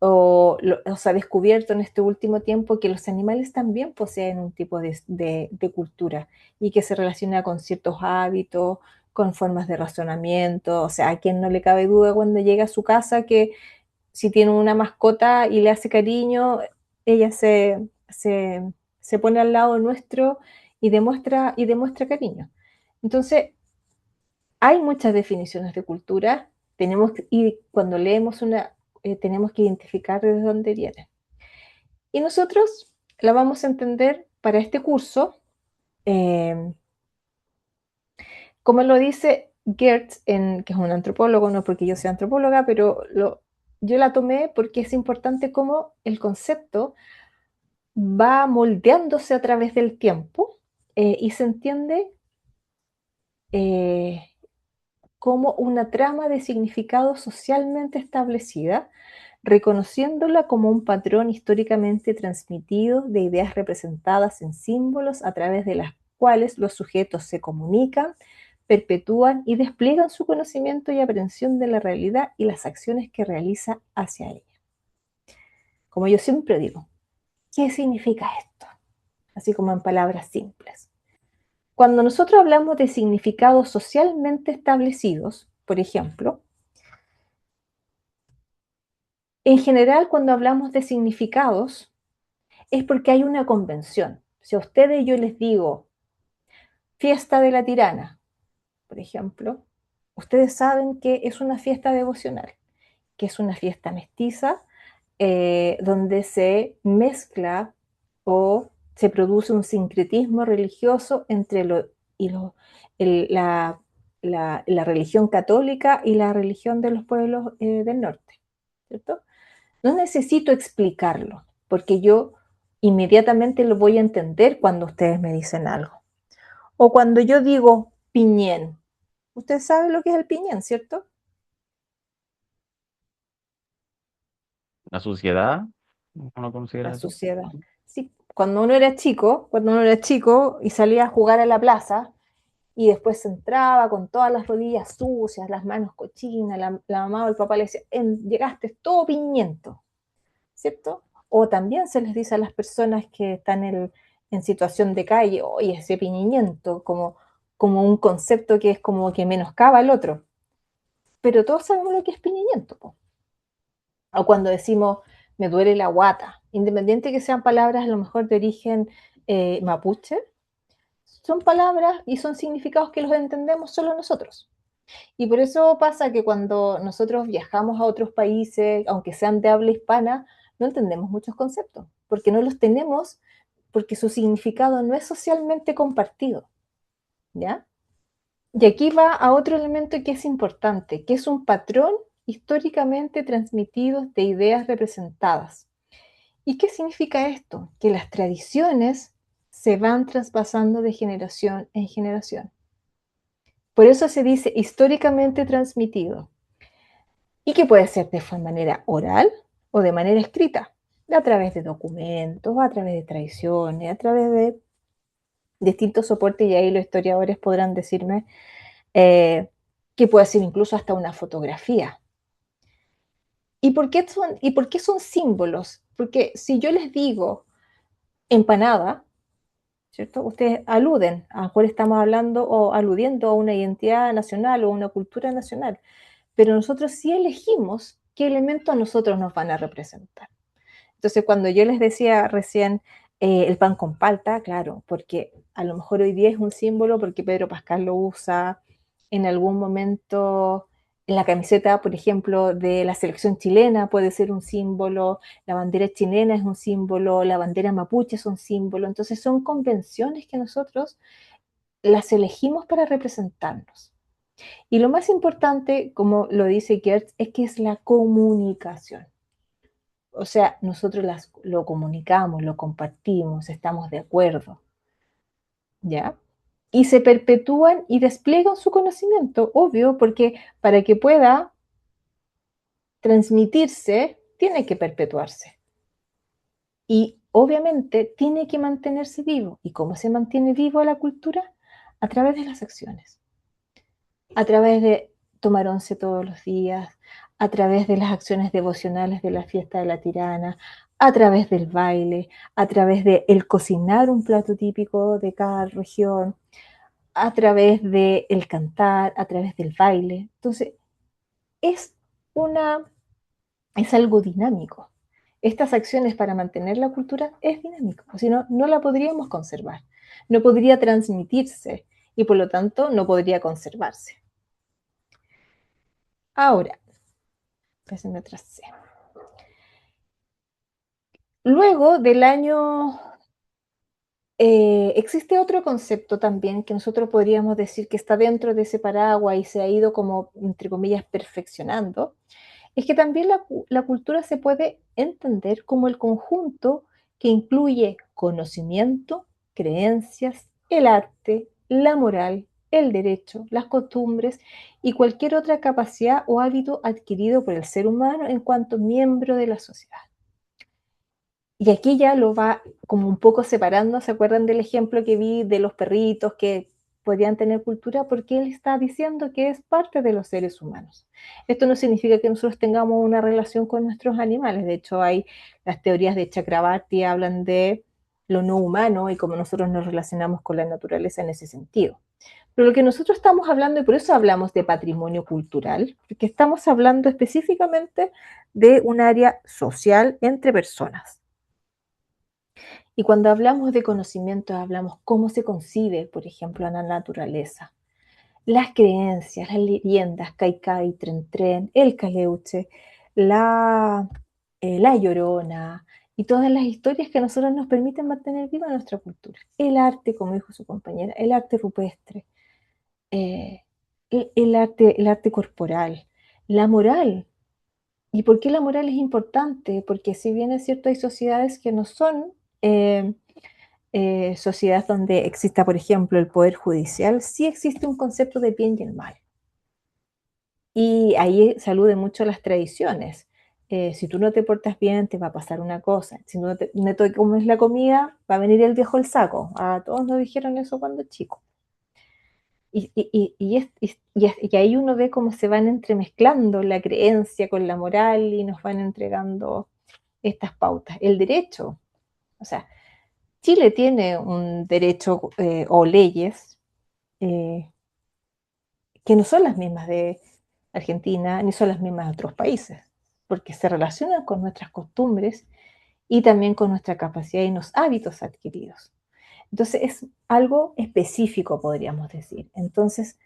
O se ha descubierto en este último tiempo que los animales también poseen un tipo de cultura y que se relaciona con ciertos hábitos, con formas de razonamiento. O sea, a quien no le cabe duda cuando llega a su casa que si tiene una mascota y le hace cariño, ella se pone al lado nuestro y demuestra cariño. Entonces, hay muchas definiciones de cultura, y cuando leemos una, tenemos que identificar de dónde viene. Y nosotros la vamos a entender para este curso, como lo dice Geertz, que es un antropólogo, no porque yo sea antropóloga, pero yo la tomé porque es importante cómo el concepto va moldeándose a través del tiempo y se entiende como una trama de significado socialmente establecida, reconociéndola como un patrón históricamente transmitido de ideas representadas en símbolos a través de las cuales los sujetos se comunican, perpetúan y despliegan su conocimiento y aprehensión de la realidad y las acciones que realiza hacia ella. Como yo siempre digo, ¿qué significa esto? Así como en palabras simples. Cuando nosotros hablamos de significados socialmente establecidos, por ejemplo, en general cuando hablamos de significados es porque hay una convención. Si a ustedes yo les digo fiesta de la tirana, por ejemplo, ustedes saben que es una fiesta devocional, que es una fiesta mestiza donde se mezcla o se produce un sincretismo religioso entre la religión católica y la religión de los pueblos del norte, ¿cierto? No necesito explicarlo, porque yo inmediatamente lo voy a entender cuando ustedes me dicen algo. O cuando yo digo piñén. Usted sabe lo que es el piñén, ¿cierto? La suciedad, ¿uno considera La eso? suciedad. Sí, cuando uno era chico y salía a jugar a la plaza y después se entraba con todas las rodillas sucias, las manos cochinas, la mamá o el papá le decía, llegaste todo piñento, ¿cierto? O también se les dice a las personas que están en situación de calle, oye, ese piñimiento, como un concepto que es como que menoscaba al otro. Pero todos sabemos lo que es piñimiento, po. O cuando decimos, me duele la guata, independiente que sean palabras a lo mejor de origen mapuche, son palabras y son significados que los entendemos solo nosotros. Y por eso pasa que cuando nosotros viajamos a otros países, aunque sean de habla hispana, no entendemos muchos conceptos, porque no los tenemos, porque su significado no es socialmente compartido, ¿ya? Y aquí va a otro elemento que es importante, que es un patrón históricamente transmitido de ideas representadas. ¿Y qué significa esto? Que las tradiciones se van traspasando de generación en generación. Por eso se dice históricamente transmitido. Y que puede ser de manera oral o de manera escrita, a través de documentos, a través de tradiciones, a través de distintos soportes, y ahí los historiadores podrán decirme que puede ser incluso hasta una fotografía. ¿Y por qué son símbolos? Porque si yo les digo empanada, ¿cierto? Ustedes aluden, a lo mejor estamos hablando o aludiendo a una identidad nacional o una cultura nacional, pero nosotros sí elegimos qué elementos a nosotros nos van a representar. Entonces, cuando yo les decía recién el pan con palta, claro, porque a lo mejor hoy día es un símbolo porque Pedro Pascal lo usa en algún momento en la camiseta, por ejemplo, de la selección chilena puede ser un símbolo, la bandera chilena es un símbolo, la bandera mapuche es un símbolo, entonces son convenciones que nosotros las elegimos para representarnos. Y lo más importante, como lo dice Gertz, es que es la comunicación. O sea, nosotros lo comunicamos, lo compartimos, estamos de acuerdo, ¿ya? Y se perpetúan y despliegan su conocimiento, obvio, porque para que pueda transmitirse, tiene que perpetuarse. Y obviamente tiene que mantenerse vivo. ¿Y cómo se mantiene vivo la cultura? A través de las acciones, a través de tomar once todos los días, a través de las acciones devocionales de la fiesta de la tirana, a través del baile, a través de el cocinar un plato típico de cada región, a través de el cantar, a través del baile. Entonces, es es algo dinámico. Estas acciones para mantener la cultura es dinámico, o si no, no la podríamos conservar, no podría transmitirse y por lo tanto no podría conservarse. Ahora, pues me atrasé. Luego del año, existe otro concepto también que nosotros podríamos decir que está dentro de ese paraguas y se ha ido como, entre comillas, perfeccionando, es que también la cultura se puede entender como el conjunto que incluye conocimiento, creencias, el arte, la moral, el derecho, las costumbres y cualquier otra capacidad o hábito adquirido por el ser humano en cuanto miembro de la sociedad. Y aquí ya lo va como un poco separando. ¿Se acuerdan del ejemplo que vi de los perritos que podían tener cultura? Porque él está diciendo que es parte de los seres humanos. Esto no significa que nosotros tengamos una relación con nuestros animales. De hecho, hay las teorías de Chakrabarty hablan de lo no humano y cómo nosotros nos relacionamos con la naturaleza en ese sentido. Pero lo que nosotros estamos hablando, y por eso hablamos de patrimonio cultural, porque estamos hablando específicamente de un área social entre personas. Y cuando hablamos de conocimiento, hablamos cómo se concibe, por ejemplo, la naturaleza. Las creencias, las leyendas, Caicay, Tren Tren, el Caleuche, la Llorona y todas las historias que a nosotros nos permiten mantener viva nuestra cultura. El arte, como dijo su compañera, el arte rupestre, el arte corporal, la moral. ¿Y por qué la moral es importante? Porque si bien es cierto, hay sociedades que no son sociedades donde exista, por ejemplo, el poder judicial, sí existe un concepto de bien y el mal. Y ahí se alude mucho a las tradiciones. Si tú no te portas bien, te va a pasar una cosa. Si no te comes la comida, va a venir el viejo el saco. A todos nos dijeron eso cuando chicos. Y ahí uno ve cómo se van entremezclando la creencia con la moral y nos van entregando estas pautas. El derecho, o sea, Chile tiene un derecho o leyes que no son las mismas de Argentina ni son las mismas de otros países, porque se relacionan con nuestras costumbres y también con nuestra capacidad y los hábitos adquiridos. Entonces es algo específico, podríamos decir. Entonces,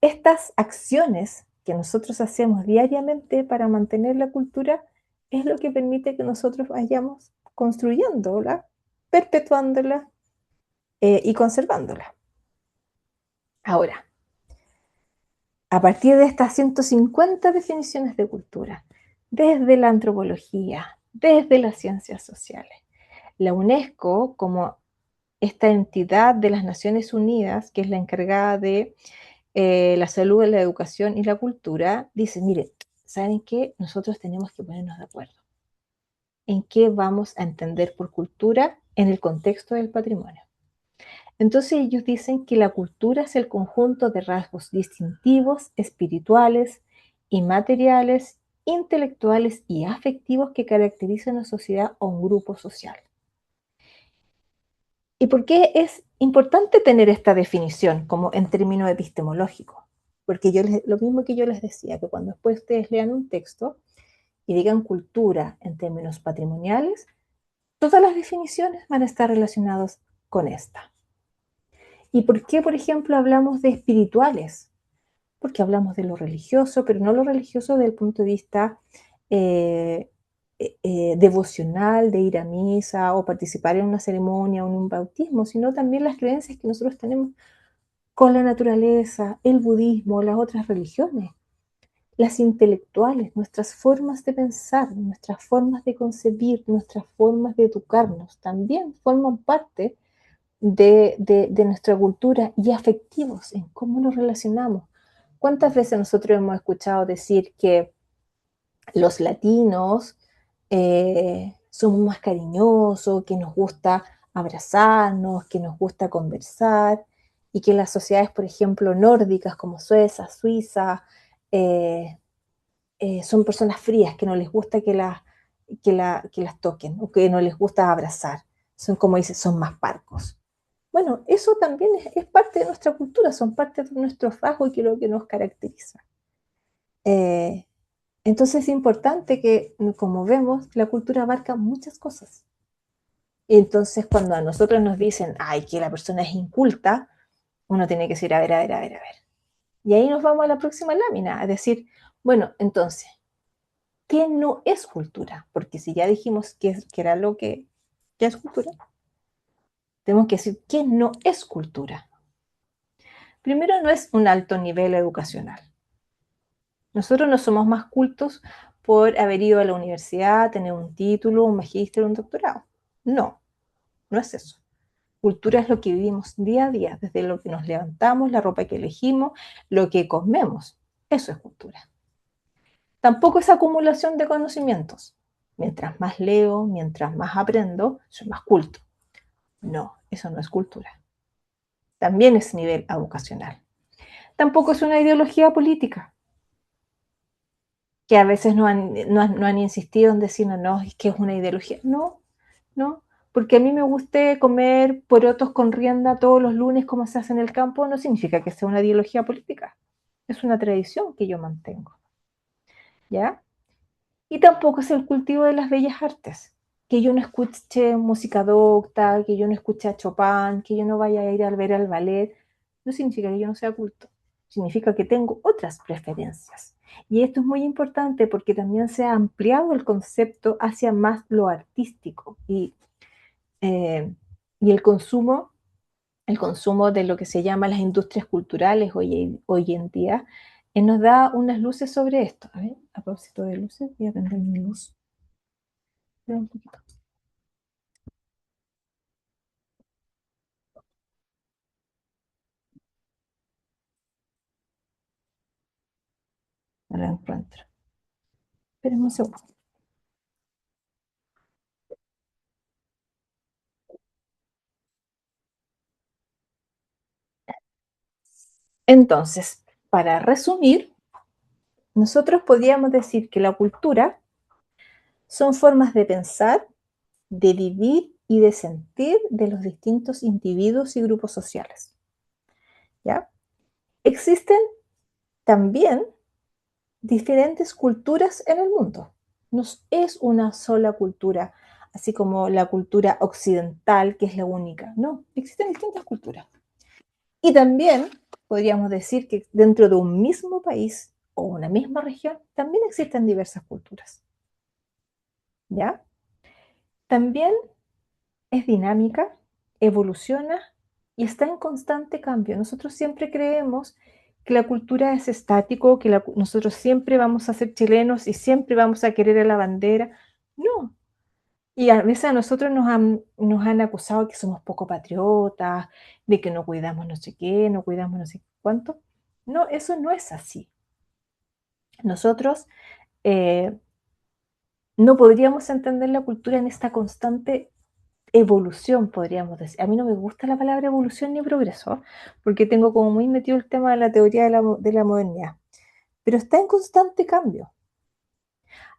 estas acciones que nosotros hacemos diariamente para mantener la cultura es lo que permite que nosotros vayamos construyéndola, perpetuándola y conservándola. Ahora, a partir de estas 150 definiciones de cultura, desde la antropología, desde las ciencias sociales, la UNESCO, como esta entidad de las Naciones Unidas, que es la encargada de la salud, la educación y la cultura, dice, miren, ¿saben qué? Nosotros tenemos que ponernos de acuerdo en qué vamos a entender por cultura en el contexto del patrimonio. Entonces ellos dicen que la cultura es el conjunto de rasgos distintivos, espirituales, inmateriales, intelectuales y afectivos que caracterizan a una sociedad o un grupo social. ¿Y por qué es importante tener esta definición como en términos epistemológicos? Porque lo mismo que yo les decía, que cuando después ustedes lean un texto y digan cultura en términos patrimoniales, todas las definiciones van a estar relacionadas con esta. ¿Y por qué, por ejemplo, hablamos de espirituales? Porque hablamos de lo religioso, pero no lo religioso desde el punto de vista devocional, de ir a misa o participar en una ceremonia o en un bautismo, sino también las creencias que nosotros tenemos con la naturaleza, el budismo, las otras religiones, las intelectuales, nuestras formas de pensar, nuestras formas de concebir, nuestras formas de educarnos, también forman parte de nuestra cultura y afectivos, en cómo nos relacionamos. ¿Cuántas veces nosotros hemos escuchado decir que los latinos somos más cariñosos, que nos gusta abrazarnos, que nos gusta conversar, y que las sociedades, por ejemplo, nórdicas como Suecia, Suiza, son personas frías, que no les gusta que las toquen o que no les gusta abrazar? Son, como dice, son más parcos. Bueno, eso también es parte de nuestra cultura, son parte de nuestro rasgo y que lo que nos caracteriza. Entonces es importante que, como vemos, la cultura abarca muchas cosas. Entonces, cuando a nosotros nos dicen, ay, que la persona es inculta, uno tiene que decir, a ver, a ver, a ver, a ver. Y ahí nos vamos a la próxima lámina, a decir, bueno, entonces, ¿qué no es cultura? Porque si ya dijimos que era lo que ya es cultura, tenemos que decir, ¿qué no es cultura? Primero, no es un alto nivel educacional. Nosotros no somos más cultos por haber ido a la universidad, tener un título, un magíster, un doctorado. No, no es eso. Cultura es lo que vivimos día a día, desde lo que nos levantamos, la ropa que elegimos, lo que comemos. Eso es cultura. Tampoco es acumulación de conocimientos. Mientras más leo, mientras más aprendo, soy más culto. No, eso no es cultura. También es nivel educacional. Tampoco es una ideología política, que a veces no han insistido en decir, no, es que es una ideología. No, no, porque a mí me guste comer porotos con rienda todos los lunes como se hace en el campo, no significa que sea una ideología política. Es una tradición que yo mantengo. ¿Ya? Y tampoco es el cultivo de las bellas artes. Que yo no escuche música docta, que yo no escuche a Chopin, que yo no vaya a ir a ver al ballet, no significa que yo no sea culto. Significa que tengo otras preferencias. Y esto es muy importante porque también se ha ampliado el concepto hacia más lo artístico eh, y el consumo de lo que se llama las industrias culturales hoy en día, nos da unas luces sobre esto. A ver, a propósito de luces, voy a prender mi luz. Espera un poquito. No la encuentro. Espérenme un segundo. Entonces, para resumir, nosotros podríamos decir que la cultura son formas de pensar, de vivir y de sentir de los distintos individuos y grupos sociales. ¿Ya? Existen también diferentes culturas en el mundo. No es una sola cultura, así como la cultura occidental, que es la única. No, existen distintas culturas. Y también podríamos decir que dentro de un mismo país o una misma región también existen diversas culturas. ¿Ya? También es dinámica, evoluciona y está en constante cambio. Nosotros siempre creemos que la cultura es estático, que nosotros siempre vamos a ser chilenos y siempre vamos a querer a la bandera. No. Y a veces a nosotros nos han acusado que somos poco patriotas, de que no cuidamos no sé qué, no cuidamos no sé cuánto. No, eso no es así. Nosotros no podríamos entender la cultura en esta constante evolución, podríamos decir. A mí no me gusta la palabra evolución ni progreso, porque tengo como muy metido el tema de la teoría de la modernidad, pero está en constante cambio.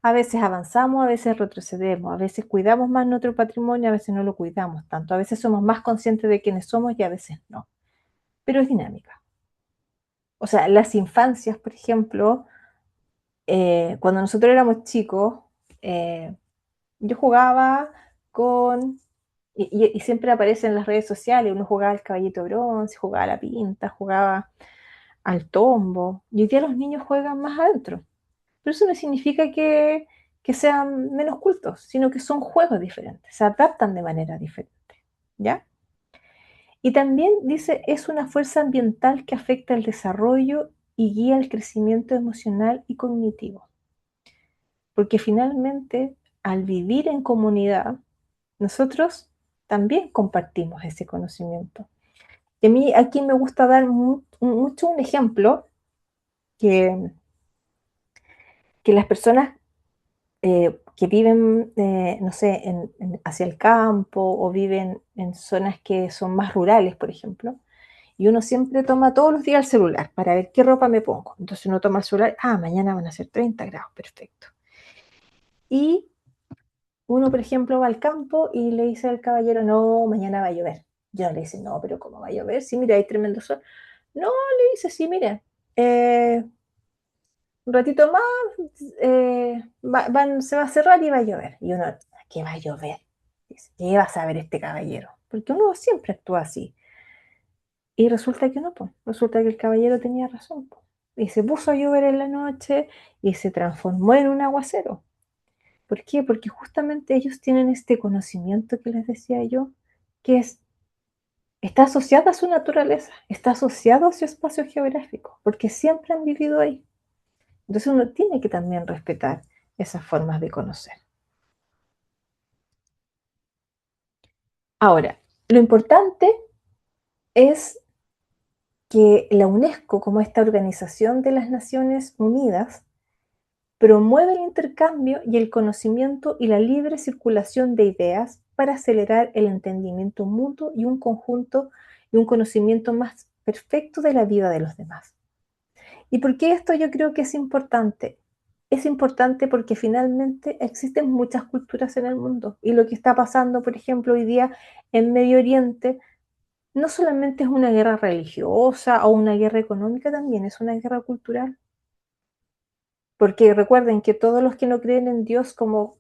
A veces avanzamos, a veces retrocedemos, a veces cuidamos más nuestro patrimonio, a veces no lo cuidamos tanto, a veces somos más conscientes de quiénes somos y a veces no, pero es dinámica. O sea, las infancias, por ejemplo, cuando nosotros éramos chicos, yo jugaba con y siempre aparece en las redes sociales, uno jugaba al caballito bronce, jugaba a la pinta, jugaba al tombo, y hoy día los niños juegan más adentro. Pero eso no significa que sean menos cultos, sino que son juegos diferentes, se adaptan de manera diferente, ¿ya? Y también dice, es una fuerza ambiental que afecta el desarrollo y guía el crecimiento emocional y cognitivo. Porque finalmente, al vivir en comunidad, nosotros también compartimos ese conocimiento. Y a mí aquí me gusta dar mucho un ejemplo que, que las personas que viven, no sé, hacia el campo o viven en zonas que son más rurales, por ejemplo, y uno siempre toma todos los días el celular para ver qué ropa me pongo. Entonces uno toma el celular, mañana van a ser 30 grados, perfecto. Y uno, por ejemplo, va al campo y le dice al caballero, no, mañana va a llover. Yo le dice, no, pero ¿cómo va a llover? Sí, mira, hay tremendo sol. No, le dice, sí, mire, un ratito más se va a cerrar y va a llover. Y uno, ¿qué va a llover? Dice, ¿qué va a saber este caballero? Porque uno siempre actúa así. Y resulta que no, pues, resulta que el caballero tenía razón, pues. Y se puso a llover en la noche y se transformó en un aguacero. ¿Por qué? Porque justamente ellos tienen este conocimiento que les decía yo, que está asociado a su naturaleza, está asociado a su espacio geográfico, porque siempre han vivido ahí. Entonces uno tiene que también respetar esas formas de conocer. Ahora, lo importante es que la UNESCO, como esta Organización de las Naciones Unidas, promueve el intercambio y el conocimiento y la libre circulación de ideas para acelerar el entendimiento mutuo y un conjunto y un conocimiento más perfecto de la vida de los demás. ¿Y por qué esto yo creo que es importante? Es importante porque finalmente existen muchas culturas en el mundo y lo que está pasando, por ejemplo, hoy día en Medio Oriente no solamente es una guerra religiosa o una guerra económica, también es una guerra cultural. Porque recuerden que todos los que no creen en Dios como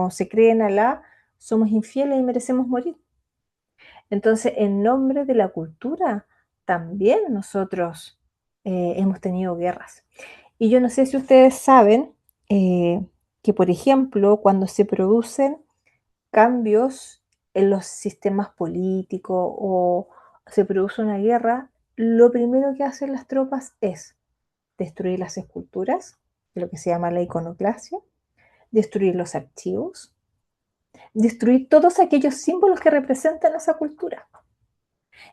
se cree en Alá, somos infieles y merecemos morir. Entonces, en nombre de la cultura, también nosotros hemos tenido guerras. Y yo no sé si ustedes saben que, por ejemplo, cuando se producen cambios en los sistemas políticos o se produce una guerra, lo primero que hacen las tropas es destruir las esculturas, lo que se llama la iconoclasia, destruir los archivos, destruir todos aquellos símbolos que representan esa cultura.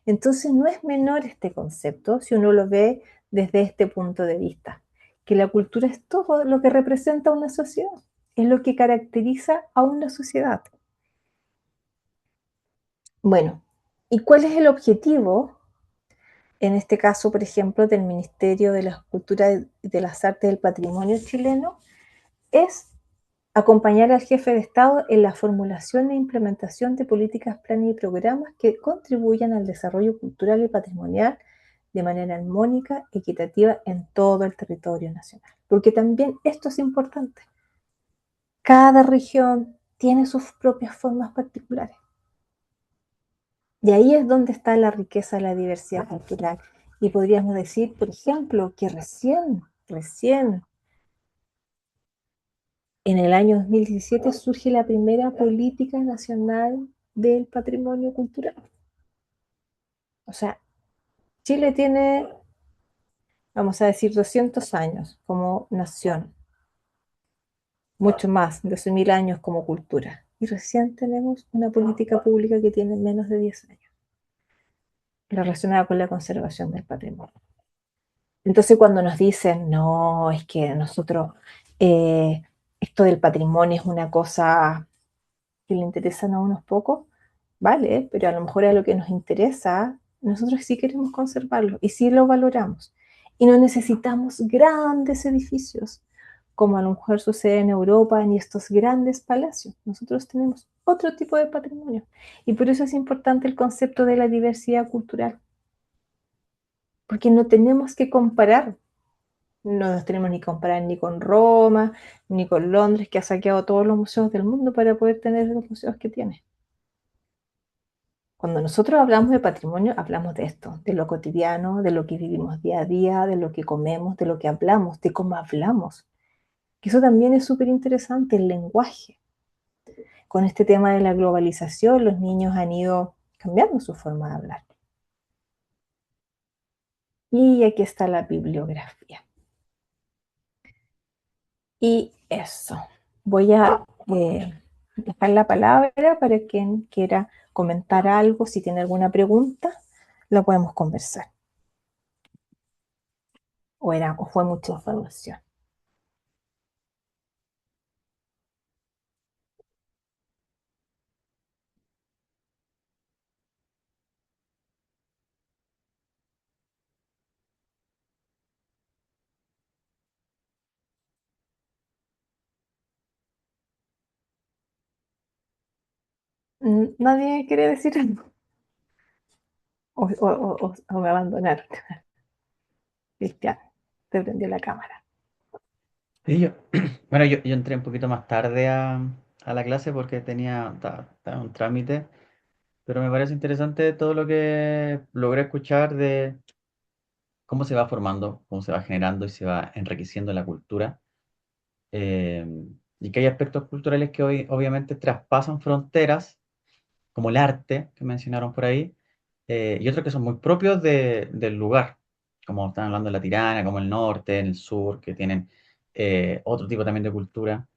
Entonces no es menor este concepto si uno lo ve desde este punto de vista, que la cultura es todo lo que representa una sociedad, es lo que caracteriza a una sociedad. Bueno, ¿y cuál es el objetivo, en este caso, por ejemplo, del Ministerio de la Cultura y de las Artes del Patrimonio chileno? Es acompañar al jefe de Estado en la formulación e implementación de políticas, planes y programas que contribuyan al desarrollo cultural y patrimonial de manera armónica, equitativa en todo el territorio nacional. Porque también esto es importante. Cada región tiene sus propias formas particulares. Y ahí es donde está la riqueza de la diversidad cultural. Y podríamos decir, por ejemplo, que recién en el año 2017 surge la primera política nacional del patrimonio cultural. O sea, Chile tiene, vamos a decir, 200 años como nación, mucho más, 12.000 años como cultura. Y recién tenemos una política pública que tiene menos de 10 años, relacionada con la conservación del patrimonio. Entonces, cuando nos dicen, no, es que nosotros, esto del patrimonio es una cosa que le interesan a unos pocos, vale, pero a lo mejor a lo que nos interesa, nosotros sí queremos conservarlo y sí lo valoramos. Y no necesitamos grandes edificios, como a lo mejor sucede en Europa, ni estos grandes palacios. Nosotros tenemos otro tipo de patrimonio. Y por eso es importante el concepto de la diversidad cultural. Porque no tenemos que comparar. No nos tenemos ni que comparar ni con Roma, ni con Londres, que ha saqueado todos los museos del mundo para poder tener los museos que tiene. Cuando nosotros hablamos de patrimonio, hablamos de esto, de lo cotidiano, de lo que vivimos día a día, de lo que comemos, de lo que hablamos, de cómo hablamos. Que eso también es súper interesante, el lenguaje. Con este tema de la globalización, los niños han ido cambiando su forma de hablar. Y aquí está la bibliografía. Y eso. Voy a dejar la palabra para quien quiera comentar algo, si tiene alguna pregunta, la podemos conversar. O fue mucha información. ¿Nadie quiere decir algo? O me abandonaron. Cristian, te prendió la cámara. Sí, bueno, yo entré un poquito más tarde a la clase porque estaba en un trámite, pero me parece interesante todo lo que logré escuchar de cómo se va formando, cómo se va generando y se va enriqueciendo la cultura. eh, y que hay aspectos culturales que hoy obviamente traspasan fronteras, como el arte, que mencionaron por ahí, y otros que son muy propios del lugar, como están hablando de la Tirana, como el norte, en el sur, que tienen otro tipo también de cultura.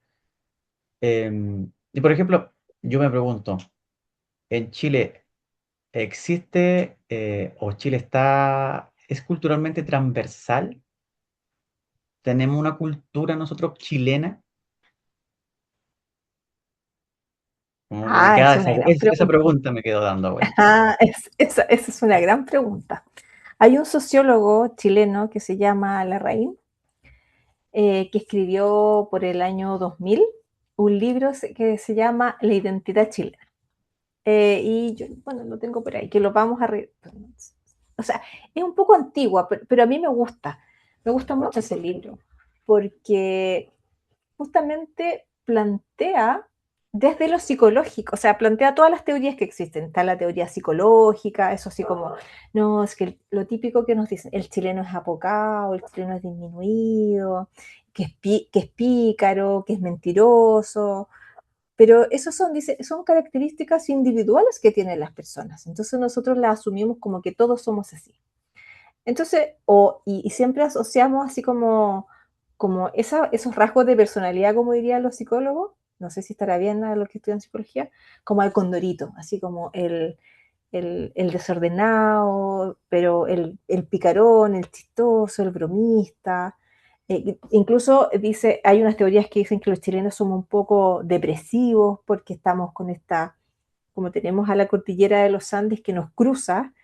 Y por ejemplo, yo me pregunto, ¿en Chile existe o Chile es culturalmente transversal? ¿Tenemos una cultura nosotros chilena? Como que me Esa queda es una gran esa pregunta. pregunta me quedo dando vuelta. Esa es una gran pregunta. Hay un sociólogo chileno que se llama Larraín, que escribió por el año 2000 un libro que se llama La identidad chilena. Y yo, bueno, lo tengo por ahí, que lo vamos a... O sea, es un poco antigua, pero a mí me gusta. Me gusta mucho ese libro, porque justamente plantea desde lo psicológico, o sea, plantea todas las teorías que existen. Está la teoría psicológica, eso así como, no, es que lo típico que nos dicen, el chileno es apocado, el chileno es disminuido, que es pícaro, que es mentiroso, pero esos son características individuales que tienen las personas. Entonces nosotros las asumimos como que todos somos así. Entonces, y siempre asociamos así como esos rasgos de personalidad, como dirían los psicólogos, no sé si estará bien a los que estudian psicología, como al condorito, así como el desordenado, pero el picarón, el chistoso, el bromista. Incluso dice, hay unas teorías que dicen que los chilenos somos un poco depresivos porque estamos con como tenemos a la cordillera de los Andes que nos cruza,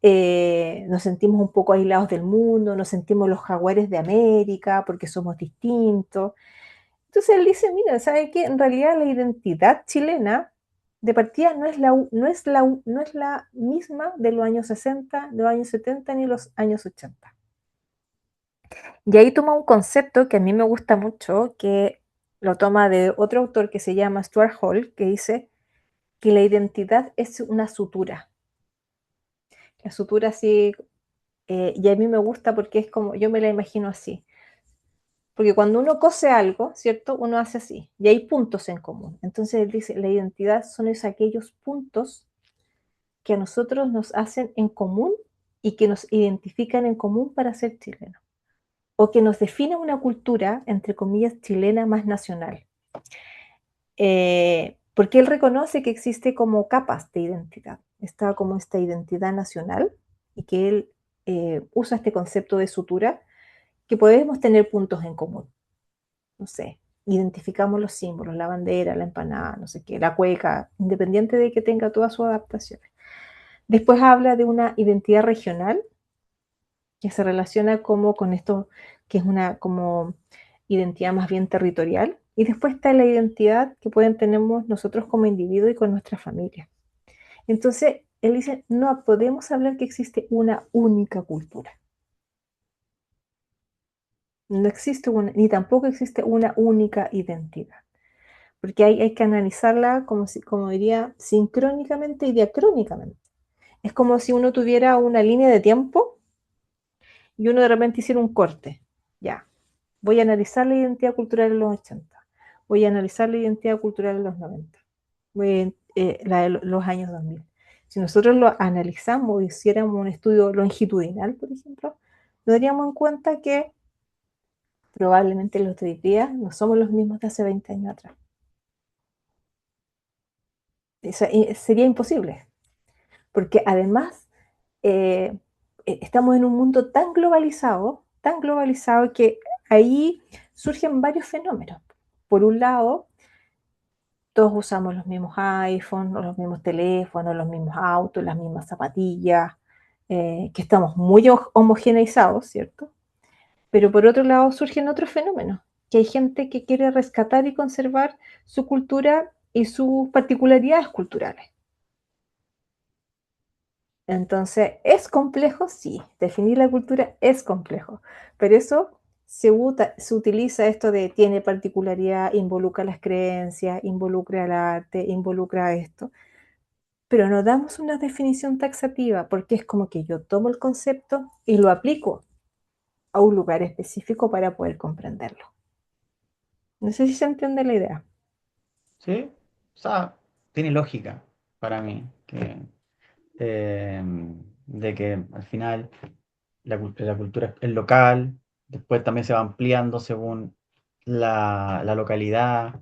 nos sentimos un poco aislados del mundo, nos sentimos los jaguares de América porque somos distintos. Entonces él dice, mira, ¿sabe qué? En realidad la identidad chilena de partida no es la misma de los años 60, de los años 70 ni los años 80. Y ahí toma un concepto que a mí me gusta mucho, que lo toma de otro autor que se llama Stuart Hall, que dice que la identidad es una sutura. La sutura así, y a mí me gusta porque es como, yo me la imagino así. Porque cuando uno cose algo, ¿cierto? Uno hace así, y hay puntos en común. Entonces él dice, la identidad son aquellos puntos que a nosotros nos hacen en común y que nos identifican en común para ser chilenos. O que nos define una cultura, entre comillas, chilena más nacional. Porque él reconoce que existe como capas de identidad. Está como esta identidad nacional y que él usa este concepto de sutura, que podemos tener puntos en común. No sé, identificamos los símbolos, la bandera, la empanada, no sé qué, la cueca, independiente de que tenga todas sus adaptaciones. Después habla de una identidad regional que se relaciona como con esto, que es una como identidad más bien territorial. Y después está la identidad que pueden tener nosotros como individuo y con nuestra familia. Entonces, él dice, no podemos hablar que existe una única cultura. No existe una, ni tampoco existe una única identidad. Porque hay que analizarla, como diría, sincrónicamente y diacrónicamente. Es como si uno tuviera una línea de tiempo y uno de repente hiciera un corte. Ya, voy a analizar la identidad cultural en los 80, voy a analizar la identidad cultural en los 90, la de los años 2000. Si nosotros lo analizamos y hiciéramos un estudio longitudinal, por ejemplo, nos daríamos en cuenta que probablemente los de hoy día no somos los mismos de hace 20 años atrás. Eso sería imposible, porque además estamos en un mundo tan globalizado que ahí surgen varios fenómenos. Por un lado, todos usamos los mismos iPhones, los mismos teléfonos, los mismos autos, las mismas zapatillas, que estamos muy homogeneizados, ¿cierto? Pero por otro lado surgen otros fenómenos, que hay gente que quiere rescatar y conservar su cultura y sus particularidades culturales. Entonces, ¿es complejo? Sí, definir la cultura es complejo, pero eso se utiliza esto de tiene particularidad, involucra las creencias, involucra el arte, involucra esto, pero no damos una definición taxativa porque es como que yo tomo el concepto y lo aplico a un lugar específico para poder comprenderlo. No sé si se entiende la idea. ¿Sí? O sea, tiene lógica para mí, de que al final la cultura es local, después también se va ampliando según la localidad,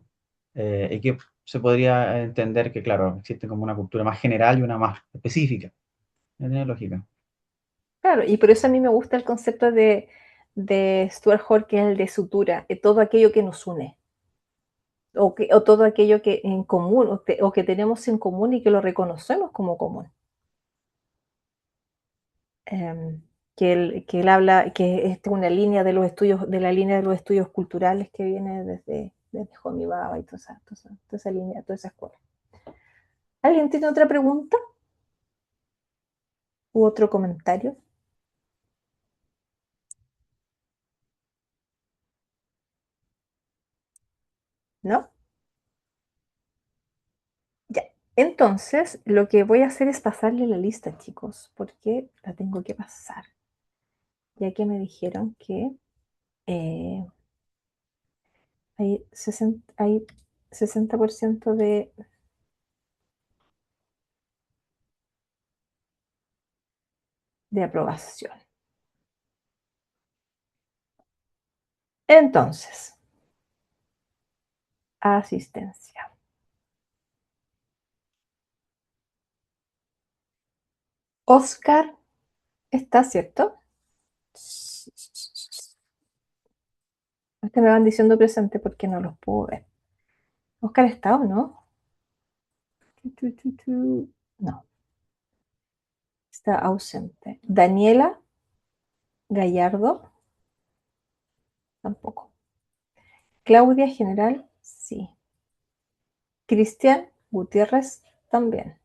y que se podría entender que, claro, existe como una cultura más general y una más específica. Tiene lógica. Claro, y por eso a mí me gusta el concepto de Stuart Hall, que es el de sutura, de todo aquello que nos une. O todo aquello que en común, o que tenemos en común y que lo reconocemos como común. Em, que él habla, que es una línea de los estudios, de la línea de los estudios culturales que viene desde Homi Bhabha y toda esa línea, toda esa escuela. ¿Alguien tiene otra pregunta? ¿U otro comentario? ¿No? Ya. Entonces, lo que voy a hacer es pasarle la lista, chicos, porque la tengo que pasar, ya que me dijeron que eh, hay 60% de aprobación. Entonces, asistencia. Oscar está, ¿cierto? Es que me van diciendo presente porque no los puedo ver. ¿Oscar está o no? No, está ausente. Daniela Gallardo, tampoco. Claudia General, sí. Cristian Gutiérrez, también.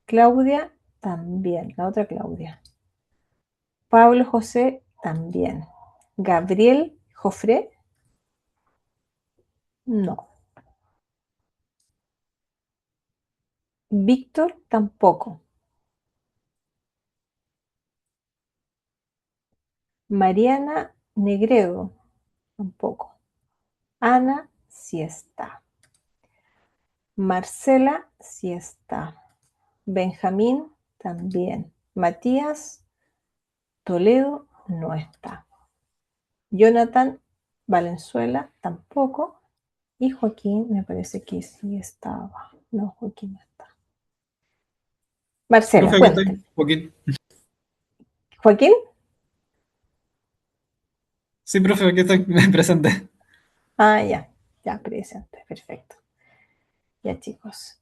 Claudia, también. La otra Claudia. Pablo José, también. Gabriel Jofré, no. Víctor, tampoco. Mariana Negredo, tampoco. Ana, sí está. Marcela, sí está. Benjamín, también. Matías Toledo, no está. Jonathan Valenzuela, tampoco. Y Joaquín, me parece que sí estaba. No, Joaquín no está. Marcela, Profe, aquí cuéntame. estoy, Joaquín. ¿Joaquín? Sí, profe, aquí estoy, presente. Ah, ya, presente, perfecto. Ya, chicos.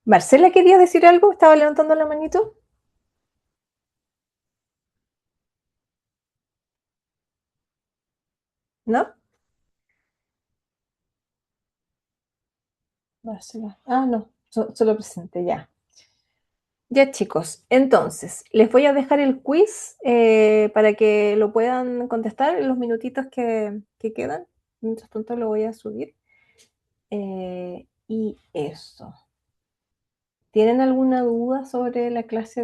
Marcela, ¿quería decir algo? ¿Estaba levantando la manito? ¿No? Marcela. Ah, no, solo presente, ya. Ya, chicos, entonces, les voy a dejar el quiz para que lo puedan contestar en los minutitos que quedan. Mientras tanto, lo voy a subir. Y eso. ¿Tienen alguna duda sobre la clase